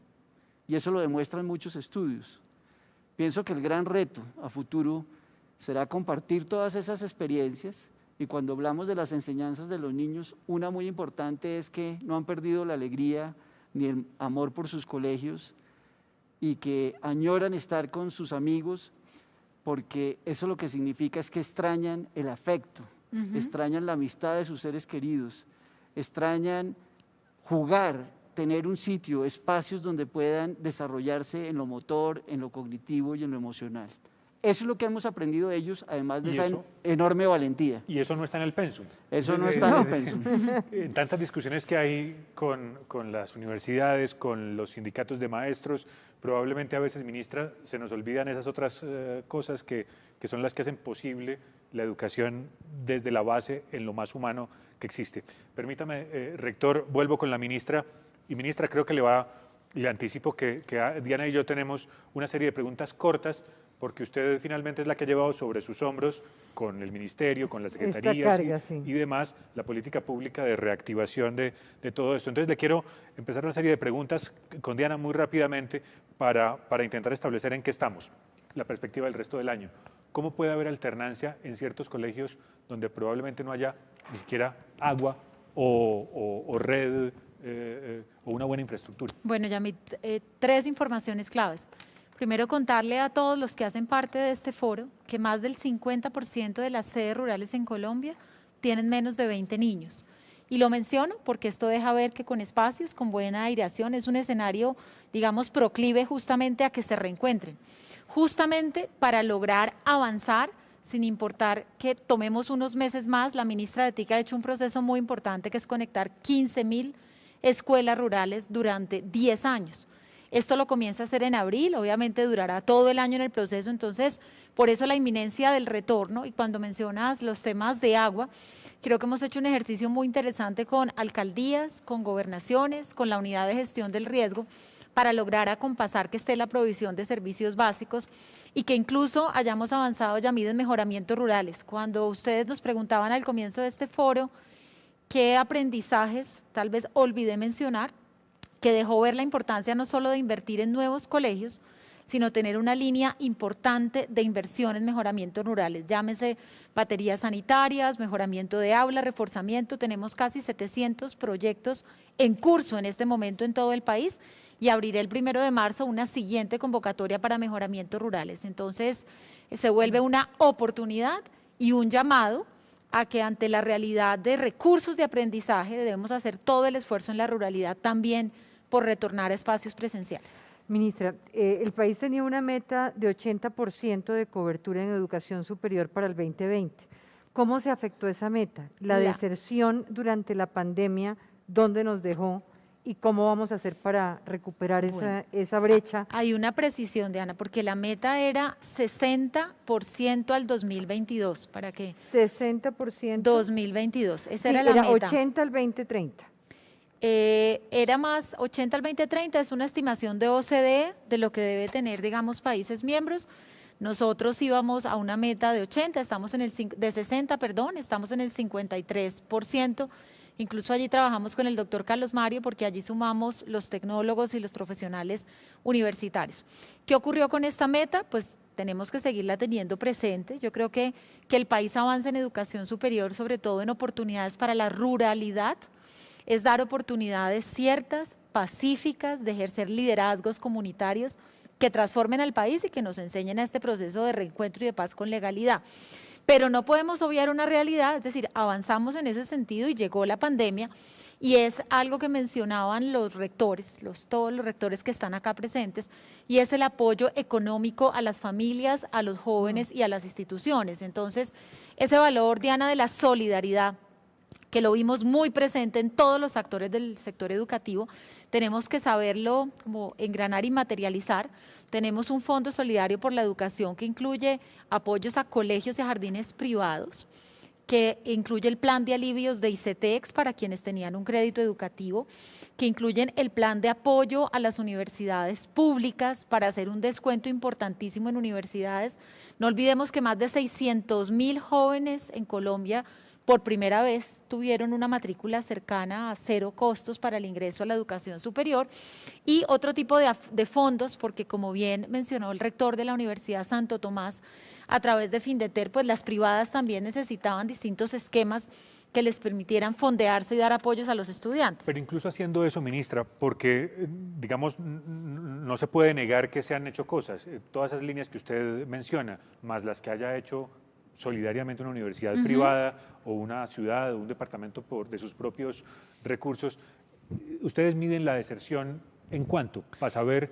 Y eso lo demuestran muchos estudios. Pienso que el gran reto a futuro será compartir todas esas experiencias, y cuando hablamos de las enseñanzas de los niños, una muy importante es que no han perdido la alegría ni el amor por sus colegios, y que añoran estar con sus amigos, porque eso lo que significa es que extrañan el afecto, extrañan la amistad de sus seres queridos, extrañan jugar, tener un sitio, espacios donde puedan desarrollarse en lo motor, en lo cognitivo y en lo emocional. Eso es lo que hemos aprendido de ellos, además de esa enorme valentía. Y eso no está en el pensum. Eso no está en el pensum. En tantas discusiones que hay con las universidades, con los sindicatos de maestros, probablemente a veces, ministra, se nos olvidan esas otras cosas que son las que hacen posible la educación desde la base en lo más humano que existe. Permítame, rector, vuelvo con la ministra. Y ministra, creo que le anticipo que Diana y yo tenemos una serie de preguntas cortas, porque usted finalmente es la que ha llevado sobre sus hombros, con el ministerio, con las secretarías y demás, la política pública de reactivación de todo esto. Entonces le quiero empezar una serie de preguntas con Diana muy rápidamente para intentar establecer en qué estamos, la perspectiva del resto del año. ¿Cómo puede haber alternancia en ciertos colegios donde probablemente no haya ni siquiera agua o red o una buena infraestructura? Bueno, Yamit, 3 informaciones claves. Primero, contarle a todos los que hacen parte de este foro que más del 50% de las sedes rurales en Colombia tienen menos de 20 niños. Y lo menciono porque esto deja ver que con espacios, con buena aireación, es un escenario, digamos, proclive justamente a que se reencuentren. Justamente para lograr avanzar, sin importar que tomemos unos meses más, la ministra de TIC ha hecho un proceso muy importante que es conectar 15.000 escuelas rurales durante 10 años. Esto lo comienza a hacer en abril, obviamente durará todo el año en el proceso, entonces por eso la inminencia del retorno. Y cuando mencionas los temas de agua, creo que hemos hecho un ejercicio muy interesante con alcaldías, con gobernaciones, con la unidad de gestión del riesgo, para lograr acompasar que esté la provisión de servicios básicos y que incluso hayamos avanzado ya en mejoramientos rurales. Cuando ustedes nos preguntaban al comienzo de este foro qué aprendizajes, tal vez olvidé mencionar, que dejó ver la importancia no solo de invertir en nuevos colegios, sino tener una línea importante de inversión en mejoramientos rurales, llámese baterías sanitarias, mejoramiento de aulas, reforzamiento. Tenemos casi 700 proyectos en curso en este momento en todo el país, y abriré el 1 de marzo una siguiente convocatoria para mejoramientos rurales. Entonces, se vuelve una oportunidad y un llamado a que ante la realidad de recursos de aprendizaje debemos hacer todo el esfuerzo en la ruralidad también por retornar a espacios presenciales. Ministra, el país tenía una meta de 80% de cobertura en educación superior para el 2020. ¿Cómo se afectó esa meta? La deserción durante la pandemia, ¿dónde nos dejó? ¿Y cómo vamos a hacer para recuperar esa brecha? Hay una precisión, Diana, porque la meta era 60% al 2022. ¿Para qué? 60%. 2022, esa era la meta. 80 al 2030. Era más 80 al 2030, es una estimación de OCDE de lo que debe tener, digamos, países miembros. Nosotros íbamos a una meta de 80, de 60, perdón, estamos en el 53%. Incluso allí trabajamos con el doctor Carlos Mario, porque allí sumamos los tecnólogos y los profesionales universitarios. ¿Qué ocurrió con esta meta? Pues tenemos que seguirla teniendo presente. Yo creo que el país avance en educación superior, sobre todo en oportunidades para la ruralidad, es dar oportunidades ciertas, pacíficas, de ejercer liderazgos comunitarios que transformen al país y que nos enseñen a este proceso de reencuentro y de paz con legalidad. Pero no podemos obviar una realidad, es decir, avanzamos en ese sentido y llegó la pandemia, y es algo que mencionaban los rectores, todos los rectores que están acá presentes, y es el apoyo económico a las familias, a los jóvenes y a las instituciones. Entonces, ese valor, Diana, de la solidaridad, que lo vimos muy presente en todos los actores del sector educativo, tenemos que saberlo como engranar y materializar. Tenemos un fondo solidario por la educación que incluye apoyos a colegios y a jardines privados, que incluye el plan de alivios de ICETEX para quienes tenían un crédito educativo, que incluyen el plan de apoyo a las universidades públicas para hacer un descuento importantísimo en universidades. No olvidemos que más de 600.000 jóvenes en Colombia por primera vez tuvieron una matrícula cercana a 0 costos para el ingreso a la educación superior, y otro tipo de fondos, porque como bien mencionó el rector de la Universidad Santo Tomás, a través de Findeter, pues las privadas también necesitaban distintos esquemas que les permitieran fondearse y dar apoyos a los estudiantes. Pero incluso haciendo eso, ministra, porque, digamos, no se puede negar que se han hecho cosas. Todas esas líneas que usted menciona, más las que haya hecho solidariamente una universidad privada o una ciudad o un departamento de sus propios recursos, ¿ustedes miden la deserción en cuánto? Para saber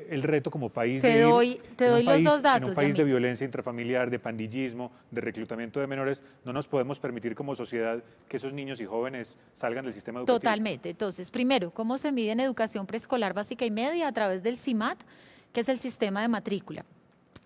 el reto como país te doy los dos datos. En un país de violencia intrafamiliar, de pandillismo, de reclutamiento de menores, no nos podemos permitir como sociedad que esos niños y jóvenes salgan del sistema educativo. Totalmente. Entonces, primero, ¿cómo se mide en educación preescolar básica y media? A través del CIMAT, que es el sistema de matrícula.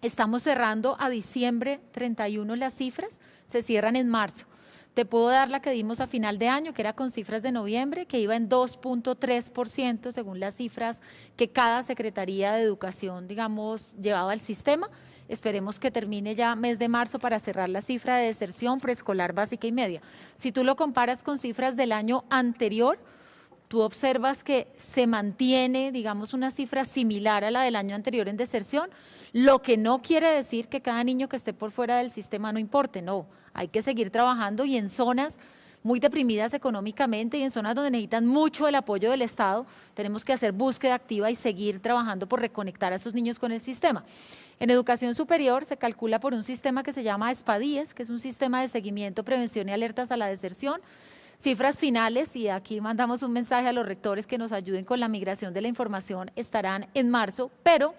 Estamos cerrando a diciembre 31 las cifras, se cierran en marzo. Te puedo dar la que dimos a final de año, que era con cifras de noviembre, que iba en 2.3% según las cifras que cada Secretaría de Educación, digamos, llevaba al sistema. Esperemos que termine ya mes de marzo para cerrar la cifra de deserción preescolar básica y media. Si tú lo comparas con cifras del año anterior, tú observas que se mantiene, digamos, una cifra similar a la del año anterior en deserción, lo que no quiere decir que cada niño que esté por fuera del sistema no importe, no. Hay que seguir trabajando, y en zonas muy deprimidas económicamente y en zonas donde necesitan mucho el apoyo del Estado, tenemos que hacer búsqueda activa y seguir trabajando por reconectar a esos niños con el sistema. En educación superior se calcula por un sistema que se llama ESPADIES, que es un sistema de seguimiento, prevención y alertas a la deserción. Cifras finales, y aquí mandamos un mensaje a los rectores que nos ayuden con la migración de la información, estarán en marzo, pero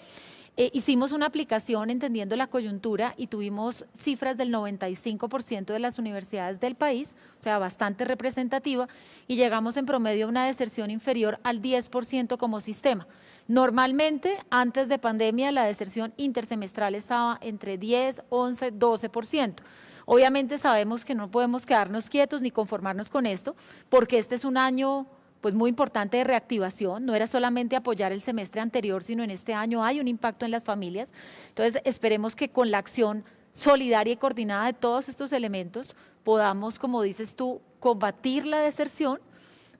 hicimos una aplicación entendiendo la coyuntura y tuvimos cifras del 95% de las universidades del país, o sea, bastante representativa, y llegamos en promedio a una deserción inferior al 10% como sistema. Normalmente, antes de pandemia, la deserción intersemestral estaba entre 10, 11, 12%. Obviamente sabemos que no podemos quedarnos quietos ni conformarnos con esto, porque este es un año pues muy importante de reactivación. No era solamente apoyar el semestre anterior, sino en este año hay un impacto en las familias. Entonces, esperemos que con la acción solidaria y coordinada de todos estos elementos podamos, como dices tú, combatir la deserción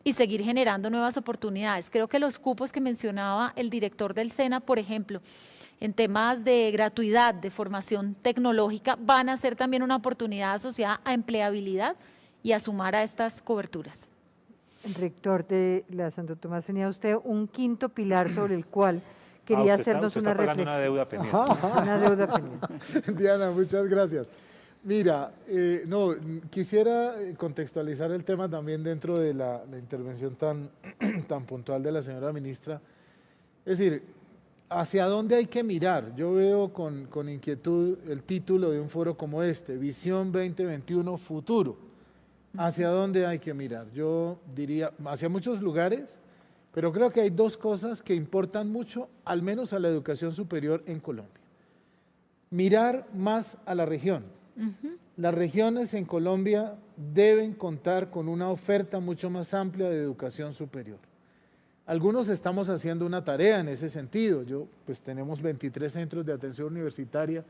y seguir generando nuevas oportunidades. Creo que los cupos que mencionaba el director del SENA, por ejemplo, en temas de gratuidad, de formación tecnológica, van a ser también una oportunidad asociada a empleabilidad y a sumar a estas coberturas. El rector de la Santo Tomás, tenía usted un quinto pilar sobre el cual quería hacernos una reflexión. Una deuda pendiente. Una deuda pendiente. Diana, muchas gracias. Mira, quisiera contextualizar el tema también dentro de la intervención tan puntual de la señora ministra. Es decir, ¿hacia dónde hay que mirar? Yo veo con inquietud el título de un foro como este, Visión 2021 Futuro. ¿Hacia dónde hay que mirar? Yo diría, hacia muchos lugares, pero creo que hay dos cosas que importan mucho, al menos a la educación superior en Colombia. Mirar más a la región. Las regiones en Colombia deben contar con una oferta mucho más amplia de educación superior. Algunos estamos haciendo una tarea en ese sentido. Pues tenemos 23 centros de atención universitaria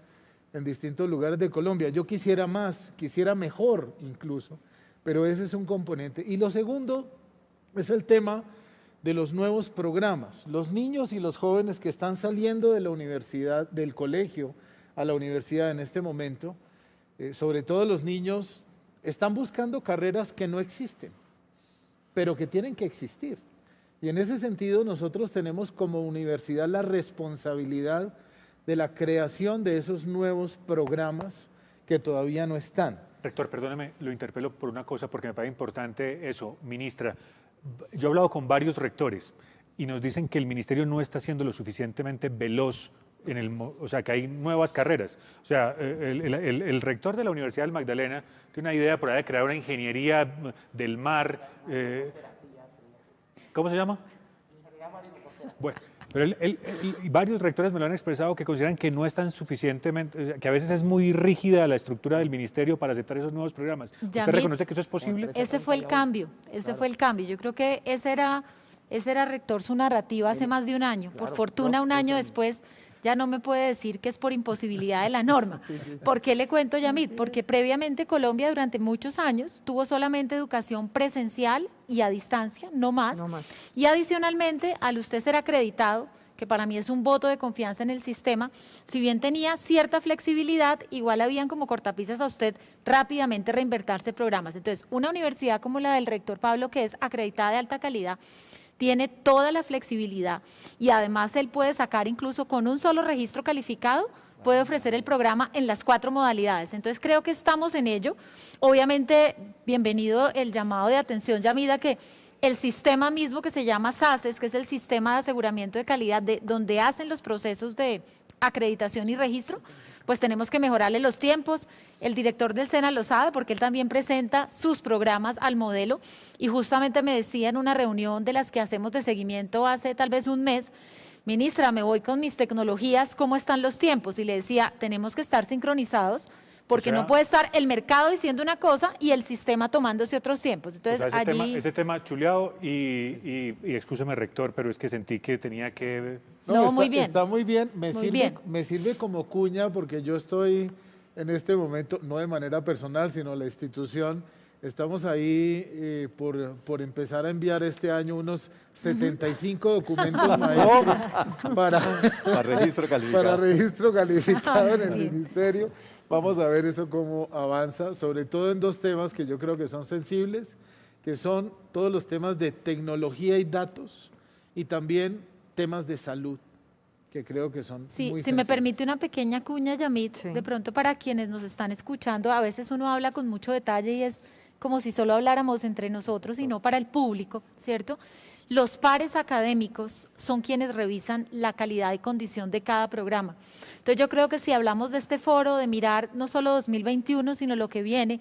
en distintos lugares de Colombia. Yo quisiera más, quisiera mejor incluso, pero ese es un componente. Y lo segundo es el tema de los nuevos programas. Los niños y los jóvenes que están saliendo de la universidad, del colegio, a la universidad en este momento, sobre todo los niños, están buscando carreras que no existen, pero que tienen que existir. Y en ese sentido nosotros tenemos como universidad la responsabilidad de la creación de esos nuevos programas que todavía no están. Rector, perdóneme, lo interpelo por una cosa porque me parece importante eso. Ministra, yo he hablado con varios rectores y nos dicen que el ministerio no está siendo lo suficientemente veloz o sea, que hay nuevas carreras. O sea, el rector de la Universidad del Magdalena tiene una idea por ahí de crear una ingeniería del mar. ¿Cómo se llama? Bueno, pero varios rectores me lo han expresado que consideran que no están suficientemente, o sea, que a veces es muy rígida la estructura del ministerio para aceptar esos nuevos programas. ¿Usted reconoce que eso es posible? Ese fue el cambio, fue el cambio. Yo creo que ese era rector su narrativa hace más de un año. Por fortuna, un año después, ya no me puede decir que es por imposibilidad de la norma. ¿Por qué le cuento, Yamit? Porque previamente Colombia durante muchos años tuvo solamente educación presencial y a distancia, no más. Y adicionalmente, al usted ser acreditado, que para mí es un voto de confianza en el sistema, si bien tenía cierta flexibilidad, igual habían como cortapisas a usted rápidamente reinvertirse programas. Entonces, una universidad como la del rector Pablo, que es acreditada de alta calidad, tiene toda la flexibilidad y además él puede sacar incluso con un solo registro calificado, puede ofrecer el programa en las 4 modalidades. Entonces creo que estamos en ello. Obviamente, bienvenido el llamado de atención, Yamida, que el sistema mismo que se llama SACES, que es el Sistema de Aseguramiento de Calidad, donde hacen los procesos de acreditación y registro, pues tenemos que mejorarle los tiempos. El director del SENA lo sabe porque él también presenta sus programas al modelo y justamente me decía en una reunión de las que hacemos de seguimiento hace tal vez un mes, ministra, me voy con mis tecnologías, ¿cómo están los tiempos? Y le decía, tenemos que estar sincronizados porque no puede estar el mercado diciendo una cosa y el sistema tomándose otros tiempos. Entonces, ese tema chuleado y excúseme, rector, pero es que sentí que tenía que... No, muy bien. Está muy bien. Me sirve como cuña porque yo estoy en este momento, no de manera personal, sino la institución, estamos ahí por empezar a enviar este año unos 75 documentos maestros para registro calificado en el ministerio. Vamos a ver eso cómo avanza, sobre todo en 2 temas que yo creo que son sensibles, que son todos los temas de tecnología y datos y también temas de salud, que creo que son muy sensibles. Si me permite una pequeña cuña, Yamit, de pronto para quienes nos están escuchando, a veces uno habla con mucho detalle y es como si solo habláramos entre nosotros y no para el público, ¿cierto? Los pares académicos son quienes revisan la calidad y condición de cada programa. Entonces yo creo que si hablamos de este foro, de mirar no solo 2021, sino lo que viene,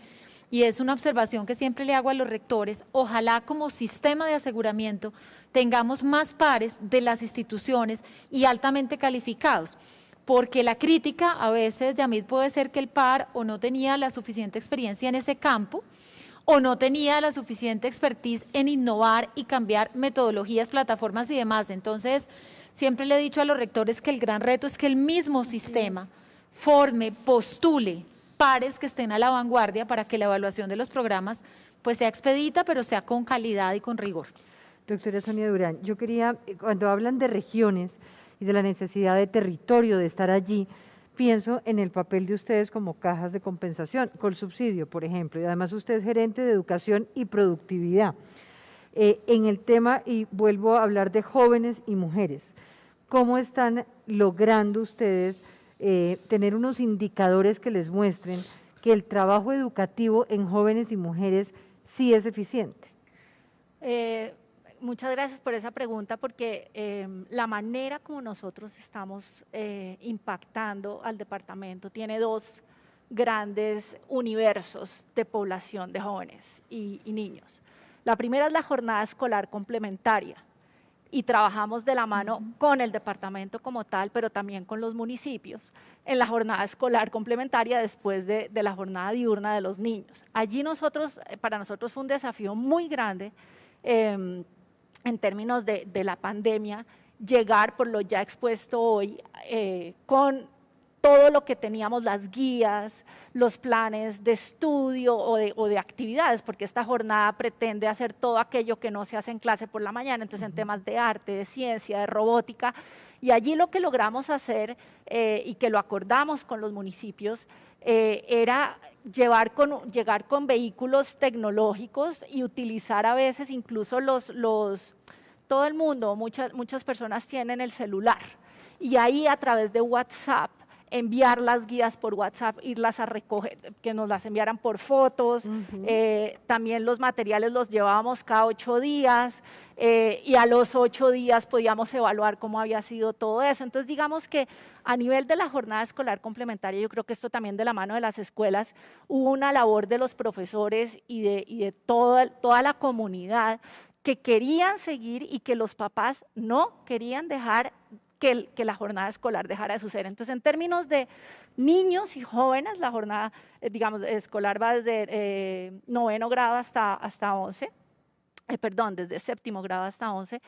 y es una observación que siempre le hago a los rectores, ojalá como sistema de aseguramiento tengamos más pares de las instituciones y altamente calificados, porque la crítica a veces, Yamit, puede ser que el par o no tenía la suficiente experiencia en ese campo, o no tenía la suficiente expertise en innovar y cambiar metodologías, plataformas y demás. Entonces, siempre le he dicho a los rectores que el gran reto es que el mismo sistema forme, postule pares que estén a la vanguardia para que la evaluación de los programas pues sea expedita, pero sea con calidad y con rigor. Doctora Sonia Durán, yo quería, cuando hablan de regiones y de la necesidad de territorio, de estar allí, pienso en el papel de ustedes como cajas de compensación, con subsidio, por ejemplo, y además usted es gerente de educación y productividad. En el tema, y vuelvo a hablar de jóvenes y mujeres, ¿cómo están logrando ustedes tener unos indicadores que les muestren que el trabajo educativo en jóvenes y mujeres sí es eficiente? Muchas gracias por esa pregunta, porque la manera como nosotros estamos impactando al departamento tiene 2 grandes universos de población de jóvenes y niños. La primera es la jornada escolar complementaria y trabajamos de la mano con el departamento como tal, pero también con los municipios en la jornada escolar complementaria después de la jornada diurna de los niños. Allí para nosotros fue un desafío muy grande en términos de la pandemia, llegar por lo ya expuesto hoy con todo lo que teníamos, las guías, los planes de estudio o de actividades, porque esta jornada pretende hacer todo aquello que no se hace en clase por la mañana, entonces en temas de arte, de ciencia, de robótica, Y allí lo que logramos hacer y que lo acordamos con los municipios era llegar con vehículos tecnológicos y utilizar a veces incluso todo el mundo, muchas personas tienen el celular y ahí a través de WhatsApp enviar las guías por WhatsApp, irlas a recoger, que nos las enviaran por fotos, también los materiales los llevábamos cada 8 días y a los 8 días podíamos evaluar cómo había sido todo eso. Entonces digamos que a nivel de la jornada escolar complementaria, yo creo que esto también de la mano de las escuelas, hubo una labor de los profesores y de toda la comunidad que querían seguir y que los papás no querían dejar que la jornada escolar dejara de suceder. Entonces, en términos de niños y jóvenes, la jornada, digamos, escolar va desde 9º grado hasta 11, desde 7º grado hasta 11,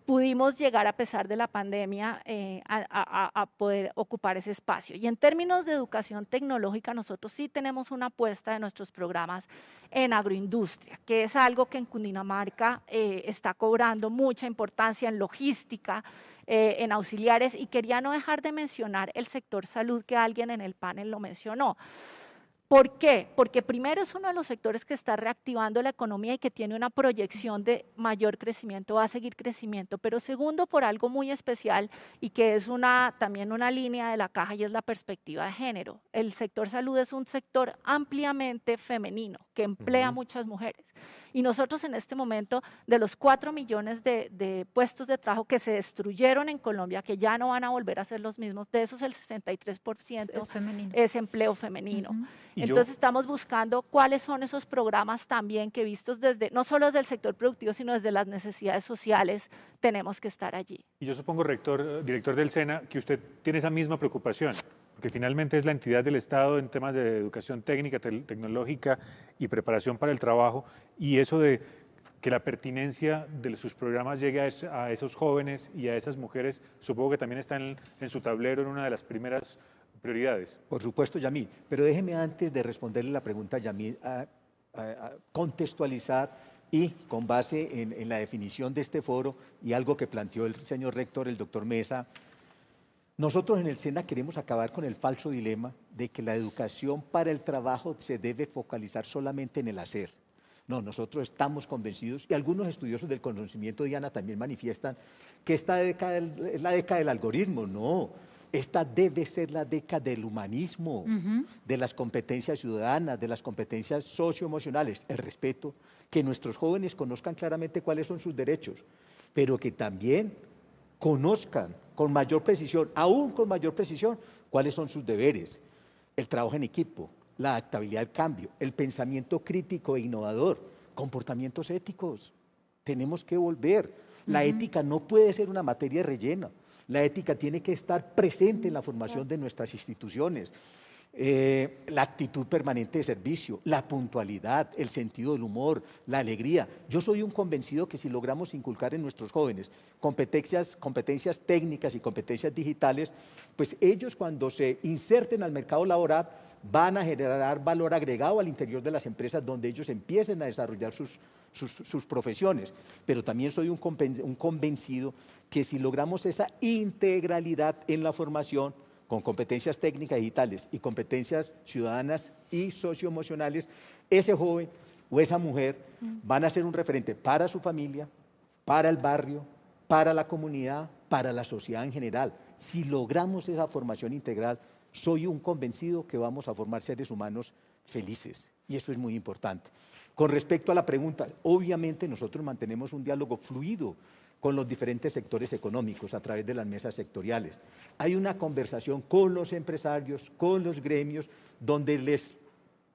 pudimos llegar a pesar de la pandemia a poder ocupar ese espacio. Y en términos de educación tecnológica, nosotros sí tenemos una apuesta de nuestros programas en agroindustria, que es algo que en Cundinamarca está cobrando mucha importancia en logística, en auxiliares, y quería no dejar de mencionar el sector salud, que alguien en el panel lo mencionó. ¿Por qué? Porque primero es uno de los sectores que está reactivando la economía y que tiene una proyección de mayor crecimiento, va a seguir crecimiento, pero segundo por algo muy especial y que es también una línea de la caja, y es la perspectiva de género. El sector salud es un sector ampliamente femenino que emplea a muchas mujeres. Y nosotros en este momento, de los 4 millones de puestos de trabajo que se destruyeron en Colombia, que ya no van a volver a ser los mismos, de esos el 63% es empleo femenino. Entonces estamos buscando cuáles son esos programas también que vistos desde, no solo desde el sector productivo, sino desde las necesidades sociales, tenemos que estar allí. Y yo supongo, director del SENA, que usted tiene esa misma preocupación, porque finalmente es la entidad del Estado en temas de educación técnica, tecnológica y preparación para el trabajo, y eso de que la pertinencia de sus programas llegue a esos jóvenes y a esas mujeres, supongo que también está en su tablero, en una de las primeras prioridades. Por supuesto, Yamil, pero déjeme antes de responderle la pregunta a Yamil, a contextualizar y con base en la definición de este foro y algo que planteó el señor rector, el doctor Mesa. Nosotros en el SENA queremos acabar con el falso dilema de que la educación para el trabajo se debe focalizar solamente en el hacer. No, nosotros estamos convencidos, y algunos estudiosos del conocimiento, Diana, también manifiestan que esta década es la década del algoritmo. No, esta debe ser la década del humanismo, de las competencias ciudadanas, de las competencias socioemocionales, el respeto, que nuestros jóvenes conozcan claramente cuáles son sus derechos, pero que también conozcan con mayor precisión, aún con mayor precisión, cuáles son sus deberes, el trabajo en equipo, la adaptabilidad al cambio, el pensamiento crítico e innovador, comportamientos éticos. Tenemos que volver. La ética no puede ser una materia rellena. La ética tiene que estar presente en la formación de nuestras instituciones. La actitud permanente de servicio, la puntualidad, el sentido del humor, la alegría. Yo soy un convencido que si logramos inculcar en nuestros jóvenes competencias técnicas y competencias digitales, pues ellos cuando se inserten al mercado laboral van a generar valor agregado al interior de las empresas donde ellos empiecen a desarrollar sus profesiones. Pero también soy un convencido que si logramos esa integralidad en la formación, con competencias técnicas digitales y competencias ciudadanas y socioemocionales, ese joven o esa mujer van a ser un referente para su familia, para el barrio, para la comunidad, para la sociedad en general. Si logramos esa formación integral, soy un convencido que vamos a formar seres humanos felices, y eso es muy importante. Con respecto a la pregunta, obviamente nosotros mantenemos un diálogo fluido con los diferentes sectores económicos a través de las mesas sectoriales. Hay una conversación con los empresarios, con los gremios, donde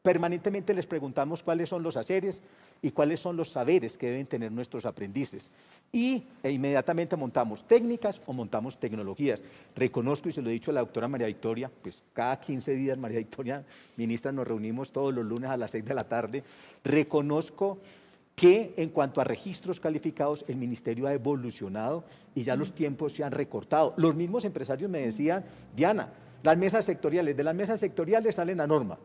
permanentemente les preguntamos cuáles son los haceres y cuáles son los saberes que deben tener nuestros aprendices. E inmediatamente montamos técnicas o montamos tecnologías. Reconozco, y se lo he dicho a la doctora María Victoria, pues cada 15 días, María Victoria, ministra, nos reunimos todos los lunes a las 6 de la tarde, reconozco que en cuanto a registros calificados, el ministerio ha evolucionado y ya los tiempos se han recortado. Los mismos empresarios me decían, Diana, las mesas sectoriales, de las mesas sectoriales salen a norma,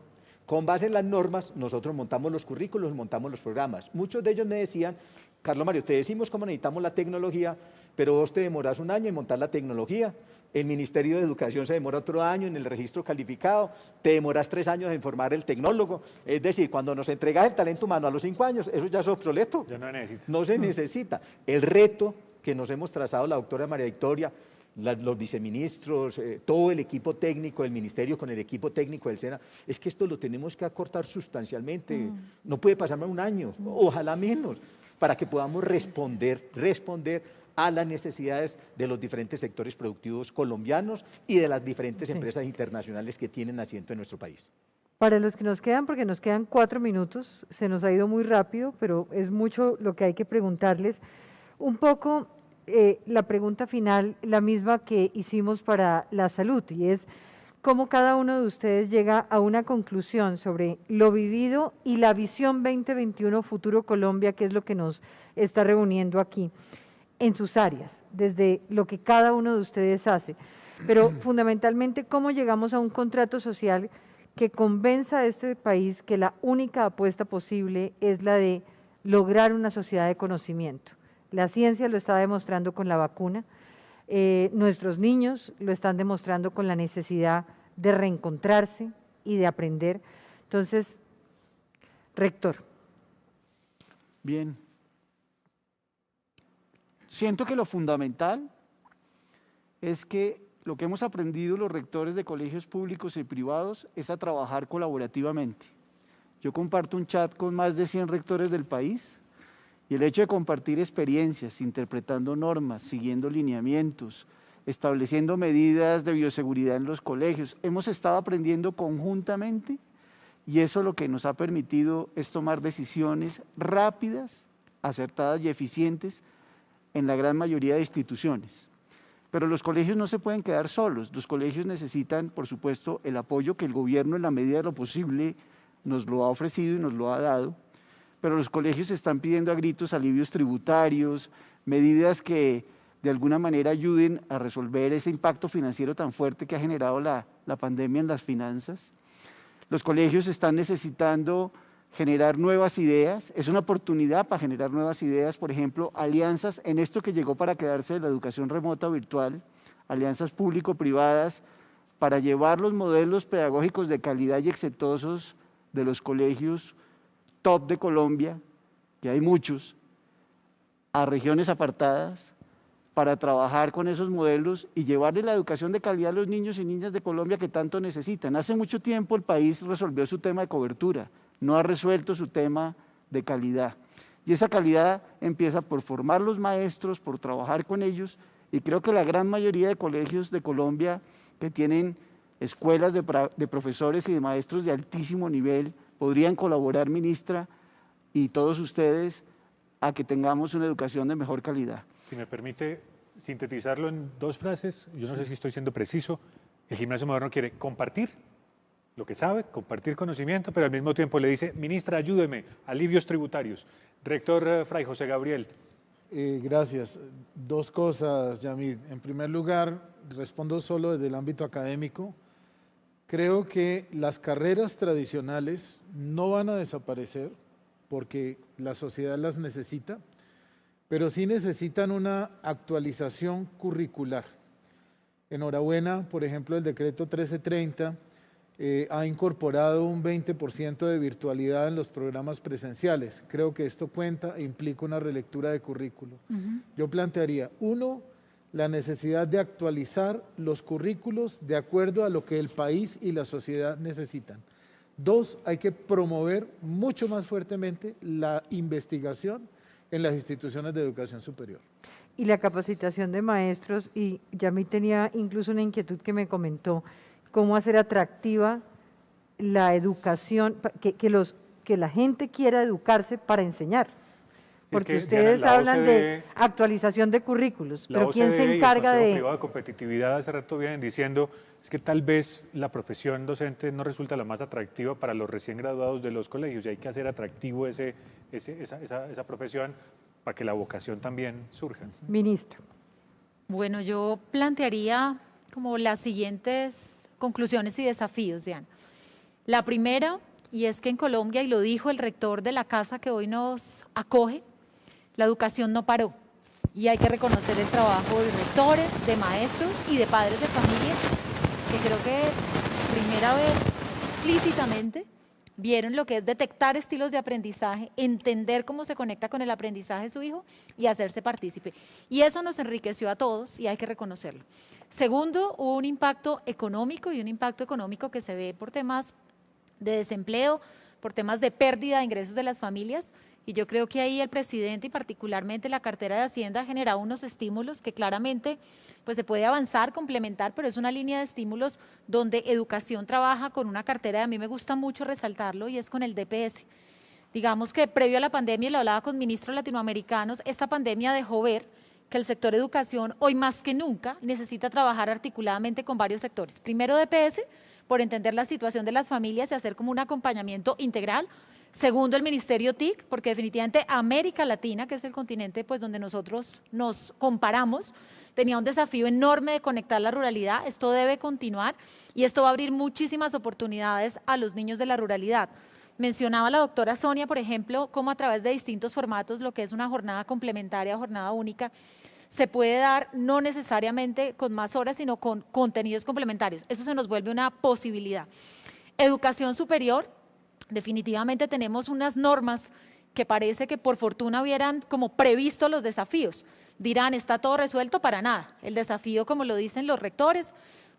Con base en las normas, nosotros montamos los currículos, montamos los programas. Muchos de ellos me decían, Carlos Mario, te decimos cómo necesitamos la tecnología, pero vos te demoras un año en montar la tecnología. El Ministerio de Educación se demora otro año en el registro calificado, te demoras 3 años en formar el tecnólogo. Es decir, cuando nos entregas el talento humano a los 5 años, eso ya es obsoleto. Ya no necesita. No se necesita. El reto que nos hemos trazado la doctora María Victoria, los viceministros, todo el equipo técnico del ministerio con el equipo técnico del SENA, es que esto lo tenemos que acortar sustancialmente. No puede pasar más de un año, ojalá menos, para que podamos responder a las necesidades de los diferentes sectores productivos colombianos y de las diferentes empresas internacionales que tienen asiento en nuestro país. Para los que nos quedan, porque nos quedan 4 minutos, se nos ha ido muy rápido, pero es mucho lo que hay que preguntarles. Un poco la pregunta final, la misma que hicimos para la salud, y es cómo cada uno de ustedes llega a una conclusión sobre lo vivido y la visión 2021 Futuro Colombia, que es lo que nos está reuniendo aquí, en sus áreas, desde lo que cada uno de ustedes hace, pero fundamentalmente cómo llegamos a un contrato social que convenza a este país que la única apuesta posible es la de lograr una sociedad de conocimiento. La ciencia lo está demostrando con la vacuna, nuestros niños lo están demostrando con la necesidad de reencontrarse y de aprender. Entonces, rector. Bien. Siento que lo fundamental es que lo que hemos aprendido los rectores de colegios públicos y privados es a trabajar colaborativamente. Yo comparto un chat con más de 100 rectores del país y el hecho de compartir experiencias, interpretando normas, siguiendo lineamientos, estableciendo medidas de bioseguridad en los colegios, hemos estado aprendiendo conjuntamente y eso lo que nos ha permitido es tomar decisiones rápidas, acertadas y eficientes en la gran mayoría de instituciones. Pero los colegios no se pueden quedar solos, los colegios necesitan, por supuesto, el apoyo que el gobierno en la medida de lo posible nos lo ha ofrecido y nos lo ha dado, pero los colegios están pidiendo a gritos alivios tributarios, medidas que de alguna manera ayuden a resolver ese impacto financiero tan fuerte que ha generado la pandemia en las finanzas. Los colegios están necesitando generar nuevas ideas, es una oportunidad para generar nuevas ideas, por ejemplo, alianzas en esto que llegó para quedarse de la educación remota virtual, alianzas público-privadas para llevar los modelos pedagógicos de calidad y exitosos de los colegios top de Colombia, que hay muchos, a regiones apartadas, para trabajar con esos modelos y llevarle la educación de calidad a los niños y niñas de Colombia que tanto necesitan. Hace mucho tiempo el país resolvió su tema de cobertura, no ha resuelto su tema de calidad. Y esa calidad empieza por formar los maestros, por trabajar con ellos, y creo que la gran mayoría de colegios de Colombia que tienen escuelas de profesores y de maestros de altísimo nivel podrían colaborar, ministra, y todos ustedes, a que tengamos una educación de mejor calidad. Si me permite sintetizarlo en 2 frases, yo no sé si estoy siendo preciso, el gimnasio moderno quiere compartir lo que sabe, compartir conocimiento, pero al mismo tiempo le dice, ministra, ayúdeme, alivios tributarios. Rector Fray José Gabriel. Gracias. 2 cosas, Yamid. En primer lugar, respondo solo desde el ámbito académico. Creo que las carreras tradicionales no van a desaparecer porque la sociedad las necesita, pero sí necesitan una actualización curricular. Enhorabuena, por ejemplo, el decreto 1330 ha incorporado un 20% de virtualidad en los programas presenciales. Creo que esto cuenta e implica una relectura de currículo. Yo plantearía, 1, la necesidad de actualizar los currículos de acuerdo a lo que el país y la sociedad necesitan. 2, hay que promover mucho más fuertemente la investigación en las instituciones de educación superior. Y la capacitación de maestros, y Yamid tenía incluso una inquietud que me comentó, cómo hacer atractiva la educación, que la gente quiera educarse para enseñar. Porque ustedes hablan de actualización de currículos, pero ¿quién se encarga de...? El Privado de Competitividad hace rato vienen diciendo es que tal vez la profesión docente no resulta la más atractiva para los recién graduados de los colegios y hay que hacer atractivo esa profesión para que la vocación también surja. Ministra. Bueno, yo plantearía como las siguientes conclusiones y desafíos, Diana. La primera y es que en Colombia, y lo dijo el rector de la casa que hoy nos acoge, la educación no paró. Y hay que reconocer el trabajo de rectores, de maestros y de padres de familia, que creo que primera vez explícitamente vieron lo que es detectar estilos de aprendizaje, entender cómo se conecta con el aprendizaje de su hijo y hacerse partícipe. Y eso nos enriqueció a todos y hay que reconocerlo. Segundo, hubo un impacto económico y un impacto económico que se ve por temas de desempleo, por temas de pérdida de ingresos de las familias. Y yo creo que ahí el presidente y particularmente la cartera de Hacienda ha generado unos estímulos que claramente pues se puede avanzar, complementar, pero es una línea de estímulos donde educación trabaja con una cartera, y a mí me gusta mucho resaltarlo, y es con el DPS. Digamos que previo a la pandemia, y lo hablaba con ministros latinoamericanos, esta pandemia dejó ver que el sector educación hoy más que nunca necesita trabajar articuladamente con varios sectores. Primero DPS, por entender la situación de las familias y hacer como un acompañamiento integral. Segundo, el Ministerio TIC, porque definitivamente América Latina, que es el continente pues, donde nosotros nos comparamos, tenía un desafío enorme de conectar la ruralidad. Esto debe continuar y esto va a abrir muchísimas oportunidades a los niños de la ruralidad. Mencionaba la doctora Sonia, por ejemplo, cómo a través de distintos formatos, lo que es una jornada complementaria, jornada única, se puede dar no necesariamente con más horas, sino con contenidos complementarios. Eso se nos vuelve una posibilidad. Educación superior. Definitivamente tenemos unas normas que parece que por fortuna hubieran como previsto los desafíos. Dirán, ¿está todo resuelto? Para nada. El desafío, como lo dicen los rectores,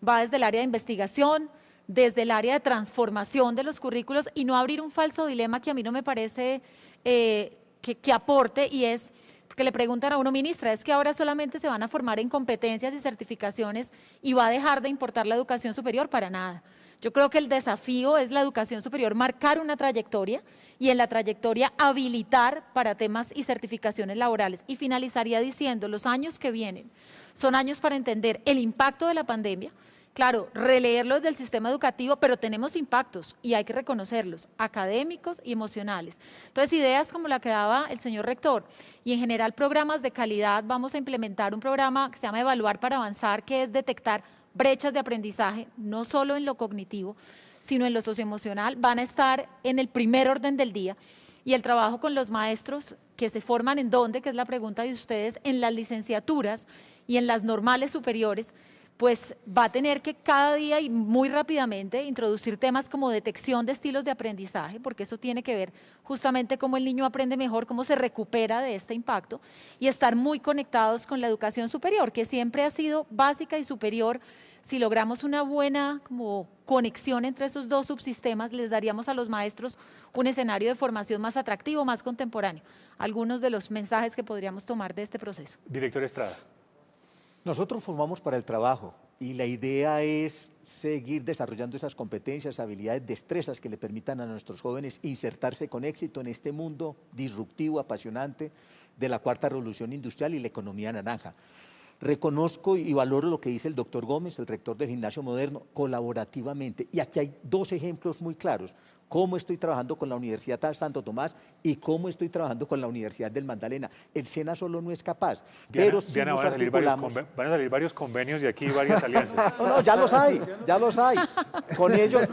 va desde el área de investigación, desde el área de transformación de los currículos y no abrir un falso dilema que a mí no me parece que aporte, y es que le preguntan a uno, ministra, ¿es que ahora solamente se van a formar en competencias y certificaciones y va a dejar de importar la educación superior? Para nada. Yo creo que el desafío es la educación superior, marcar una trayectoria y en la trayectoria habilitar para temas y certificaciones laborales. Y finalizaría diciendo, los años que vienen son años para entender el impacto de la pandemia. Claro, releerlo del sistema educativo, pero tenemos impactos y hay que reconocerlos, académicos y emocionales. Entonces, ideas como la que daba el señor rector y en general programas de calidad, vamos a implementar un programa que se llama Evaluar para Avanzar, que es detectar brechas de aprendizaje, no solo en lo cognitivo, sino en lo socioemocional, van a estar en el primer orden del día. Y el trabajo con los maestros que se forman en dónde, que es la pregunta de ustedes, en las licenciaturas y en las normales superiores, pues va a tener que cada día y muy rápidamente introducir temas como detección de estilos de aprendizaje, porque eso tiene que ver justamente cómo el niño aprende mejor, cómo se recupera de este impacto, y estar muy conectados con la educación superior, que siempre ha sido básica y superior. Si logramos una buena como conexión entre esos dos subsistemas, les daríamos a los maestros un escenario de formación más atractivo, más contemporáneo. Algunos de los mensajes que podríamos tomar de este proceso. Director Estrada. Nosotros formamos para el trabajo y la idea es seguir desarrollando esas competencias, habilidades, destrezas que le permitan a nuestros jóvenes insertarse con éxito en este mundo disruptivo, apasionante de la cuarta revolución industrial y la economía naranja. Reconozco y valoro lo que dice el doctor Gómez, el rector del Gimnasio Moderno, colaborativamente. Y aquí hay dos ejemplos muy claros. Cómo estoy trabajando con la Universidad Santo Tomás y cómo estoy trabajando con la Universidad del Magdalena. El SENA solo no es capaz. Pero si Diana, nos van a salir varios convenios y aquí varias alianzas. No, ya los hay, ya los hay. Con ellos,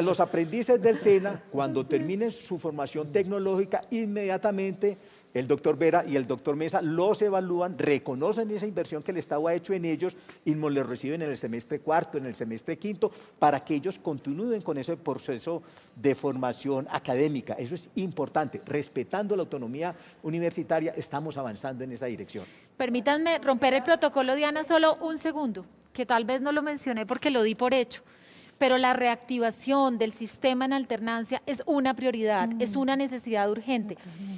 los aprendices del SENA, cuando terminen su formación tecnológica, inmediatamente el doctor Vera y el doctor Mesa los evalúan, reconocen esa inversión que el Estado ha hecho en ellos y nos les reciben en el semestre cuarto, en el semestre quinto, para que ellos continúen con ese proceso de formación académica. Eso es importante. Respetando la autonomía universitaria, estamos avanzando en esa dirección. Permítanme romper el protocolo, Diana, solo un segundo, que tal vez no lo mencioné porque lo di por hecho. Pero la reactivación del sistema en alternancia es una prioridad, es una necesidad urgente.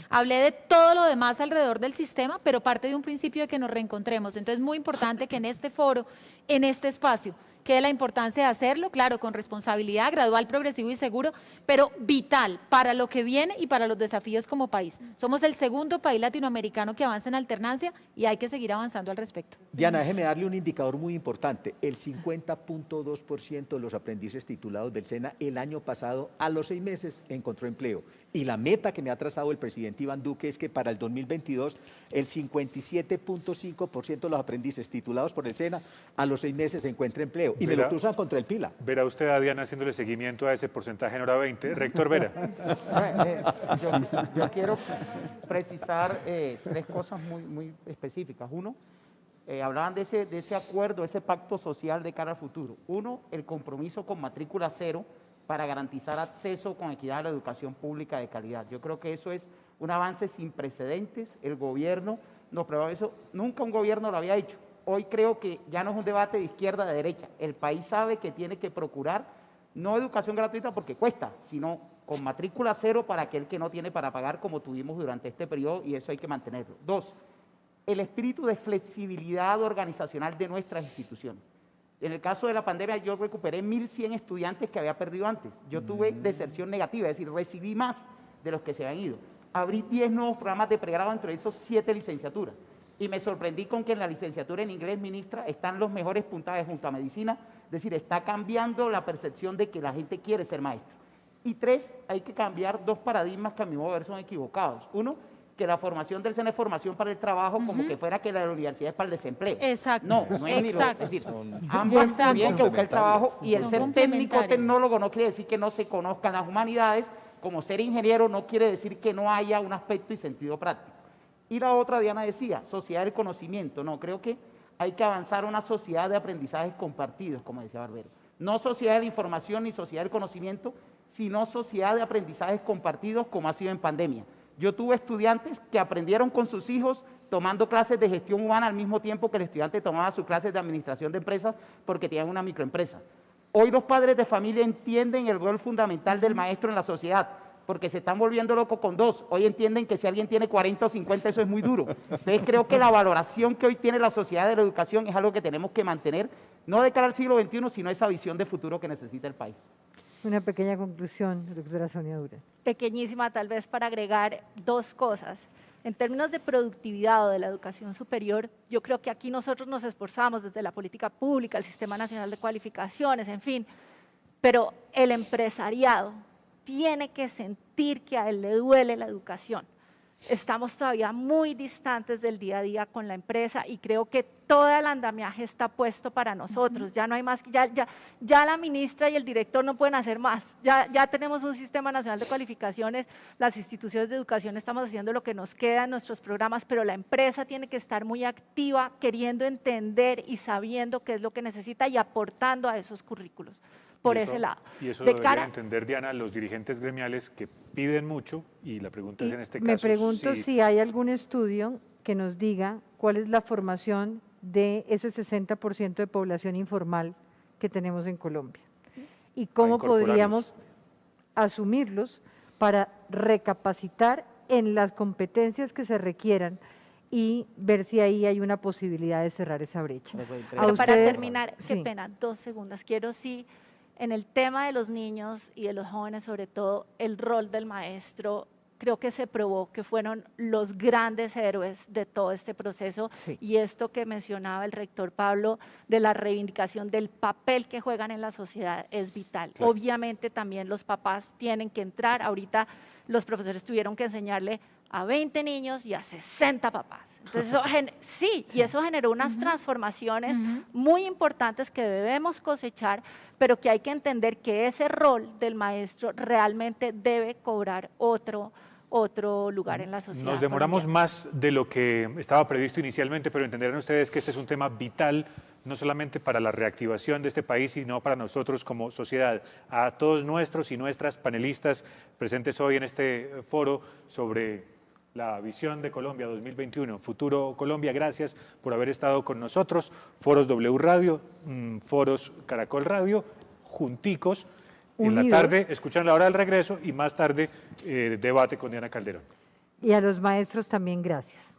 Hablé de todo lo demás alrededor del sistema, pero parte de un principio de que nos reencontremos. Entonces es muy importante que en este foro, en este espacio, quede la importancia de hacerlo, claro, con responsabilidad, gradual, progresivo y seguro, pero vital para lo que viene y para los desafíos como país. Somos el segundo país latinoamericano que avanza en alternancia y hay que seguir avanzando al respecto. Diana, déjeme darle un indicador muy importante. El 50.2% de los aprendices titulados del SENA el año pasado, a los 6 meses, encontró empleo. Y la meta que me ha trazado el presidente Iván Duque es que para el 2022 el 57.5% de los aprendices titulados por el SENA a los 6 meses encuentre empleo. me lo cruzan contra el Pila. Verá usted a Diana haciéndole seguimiento a ese porcentaje en hora 20. Rector Vera. Yo quiero precisar 3 cosas muy específicas. Uno, hablaban de ese acuerdo, ese pacto social de cara al futuro. Uno, el compromiso con matrícula cero para garantizar acceso con equidad a la educación pública de calidad. Yo creo que eso es un avance sin precedentes. El gobierno nos prueba eso. Nunca un gobierno lo había hecho. Hoy creo que ya no es un debate de izquierda de derecha. El país sabe que tiene que procurar no educación gratuita porque cuesta, sino con matrícula cero para aquel que no tiene para pagar, como tuvimos durante este periodo, y eso hay que mantenerlo. 2, el espíritu de flexibilidad organizacional de nuestras instituciones. En el caso de la pandemia, yo recuperé 1.100 estudiantes que había perdido antes. Yo tuve deserción negativa, es decir, recibí más de los que se habían ido. Abrí 10 nuevos programas de pregrado, entre esos 7 licenciaturas. Y me sorprendí con que en la licenciatura en inglés, ministra, están los mejores puntajes junto a medicina. Es decir, está cambiando la percepción de que la gente quiere ser maestro. Y 3, hay que cambiar 2 paradigmas que a mi modo de ver son equivocados. Uno, que la formación del SENA es formación para el trabajo, como que fuera que la universidad es para el desempleo. Exacto. No es ni lo, es decir, ambos Exacto. tienen que buscar el trabajo, y el Son ser técnico o complementarios. tecnólogo no quiere decir que no se conozcan las humanidades, como ser ingeniero no quiere decir que no haya un aspecto y sentido práctico. Y la otra, Diana decía, sociedad del conocimiento. No, creo que hay que avanzar a una sociedad de aprendizajes compartidos, como decía Barbero. No sociedad de la información ni sociedad del conocimiento, sino sociedad de aprendizajes compartidos, como ha sido en pandemia. Yo tuve estudiantes que aprendieron con sus hijos tomando clases de gestión humana al mismo tiempo que el estudiante tomaba sus clases de administración de empresas porque tenían una microempresa. Hoy los padres de familia entienden el rol fundamental del maestro en la sociedad, porque se están volviendo locos con 2. Hoy entienden que si alguien tiene 40 o 50, eso es muy duro. Entonces creo que la valoración que hoy tiene la sociedad de la educación es algo que tenemos que mantener, no de cara al siglo XXI, sino esa visión de futuro que necesita el país. Una pequeña conclusión, doctora Sonia Durán. Pequeñísima, tal vez para agregar 2 cosas. En términos de productividad o de la educación superior, yo creo que aquí nosotros nos esforzamos desde la política pública, el Sistema Nacional de Cualificaciones, en fin, pero el empresariado tiene que sentir que a él le duele la educación. Estamos todavía muy distantes del día a día con la empresa y creo que todo el andamiaje está puesto para nosotros. Ya no hay más, ya la ministra y el director no pueden hacer más. Ya tenemos un Sistema Nacional de Cualificaciones, las instituciones de educación estamos haciendo lo que nos queda en nuestros programas, pero la empresa tiene que estar muy activa, queriendo entender y sabiendo qué es lo que necesita y aportando a esos currículos. Por ese lado. Y eso debería entender, Diana, los dirigentes gremiales que piden mucho, y la pregunta es en este caso… Me pregunto si hay algún estudio que nos diga cuál es la formación de ese 60% de población informal que tenemos en Colombia y cómo podríamos asumirlos para recapacitar en las competencias que se requieran y ver si ahí hay una posibilidad de cerrar esa brecha. Pero para terminar, qué pena, 2 segundos, quiero en el tema de los niños y de los jóvenes, sobre todo, el rol del maestro, creo que se probó que fueron los grandes héroes de todo este proceso, y esto que mencionaba el rector Pablo, de la reivindicación del papel que juegan en la sociedad es vital. Claro. Obviamente también los papás tienen que entrar, ahorita los profesores tuvieron que enseñarle a 20 niños y a 60 papás. Entonces, y eso generó unas transformaciones muy importantes que debemos cosechar, pero que hay que entender que ese rol del maestro realmente debe cobrar otro lugar en la sociedad. Nos demoramos más de lo que estaba previsto inicialmente, pero entenderán ustedes que este es un tema vital, no solamente para la reactivación de este país, sino para nosotros como sociedad. A todos nuestros y nuestras panelistas presentes hoy en este foro sobre la visión de Colombia 2021, Futuro Colombia, gracias por haber estado con nosotros. Foros W Radio, Foros Caracol Radio, junticos, unidos. En la tarde escuchan la hora del regreso y más tarde debate con Diana Calderón. Y a los maestros también gracias.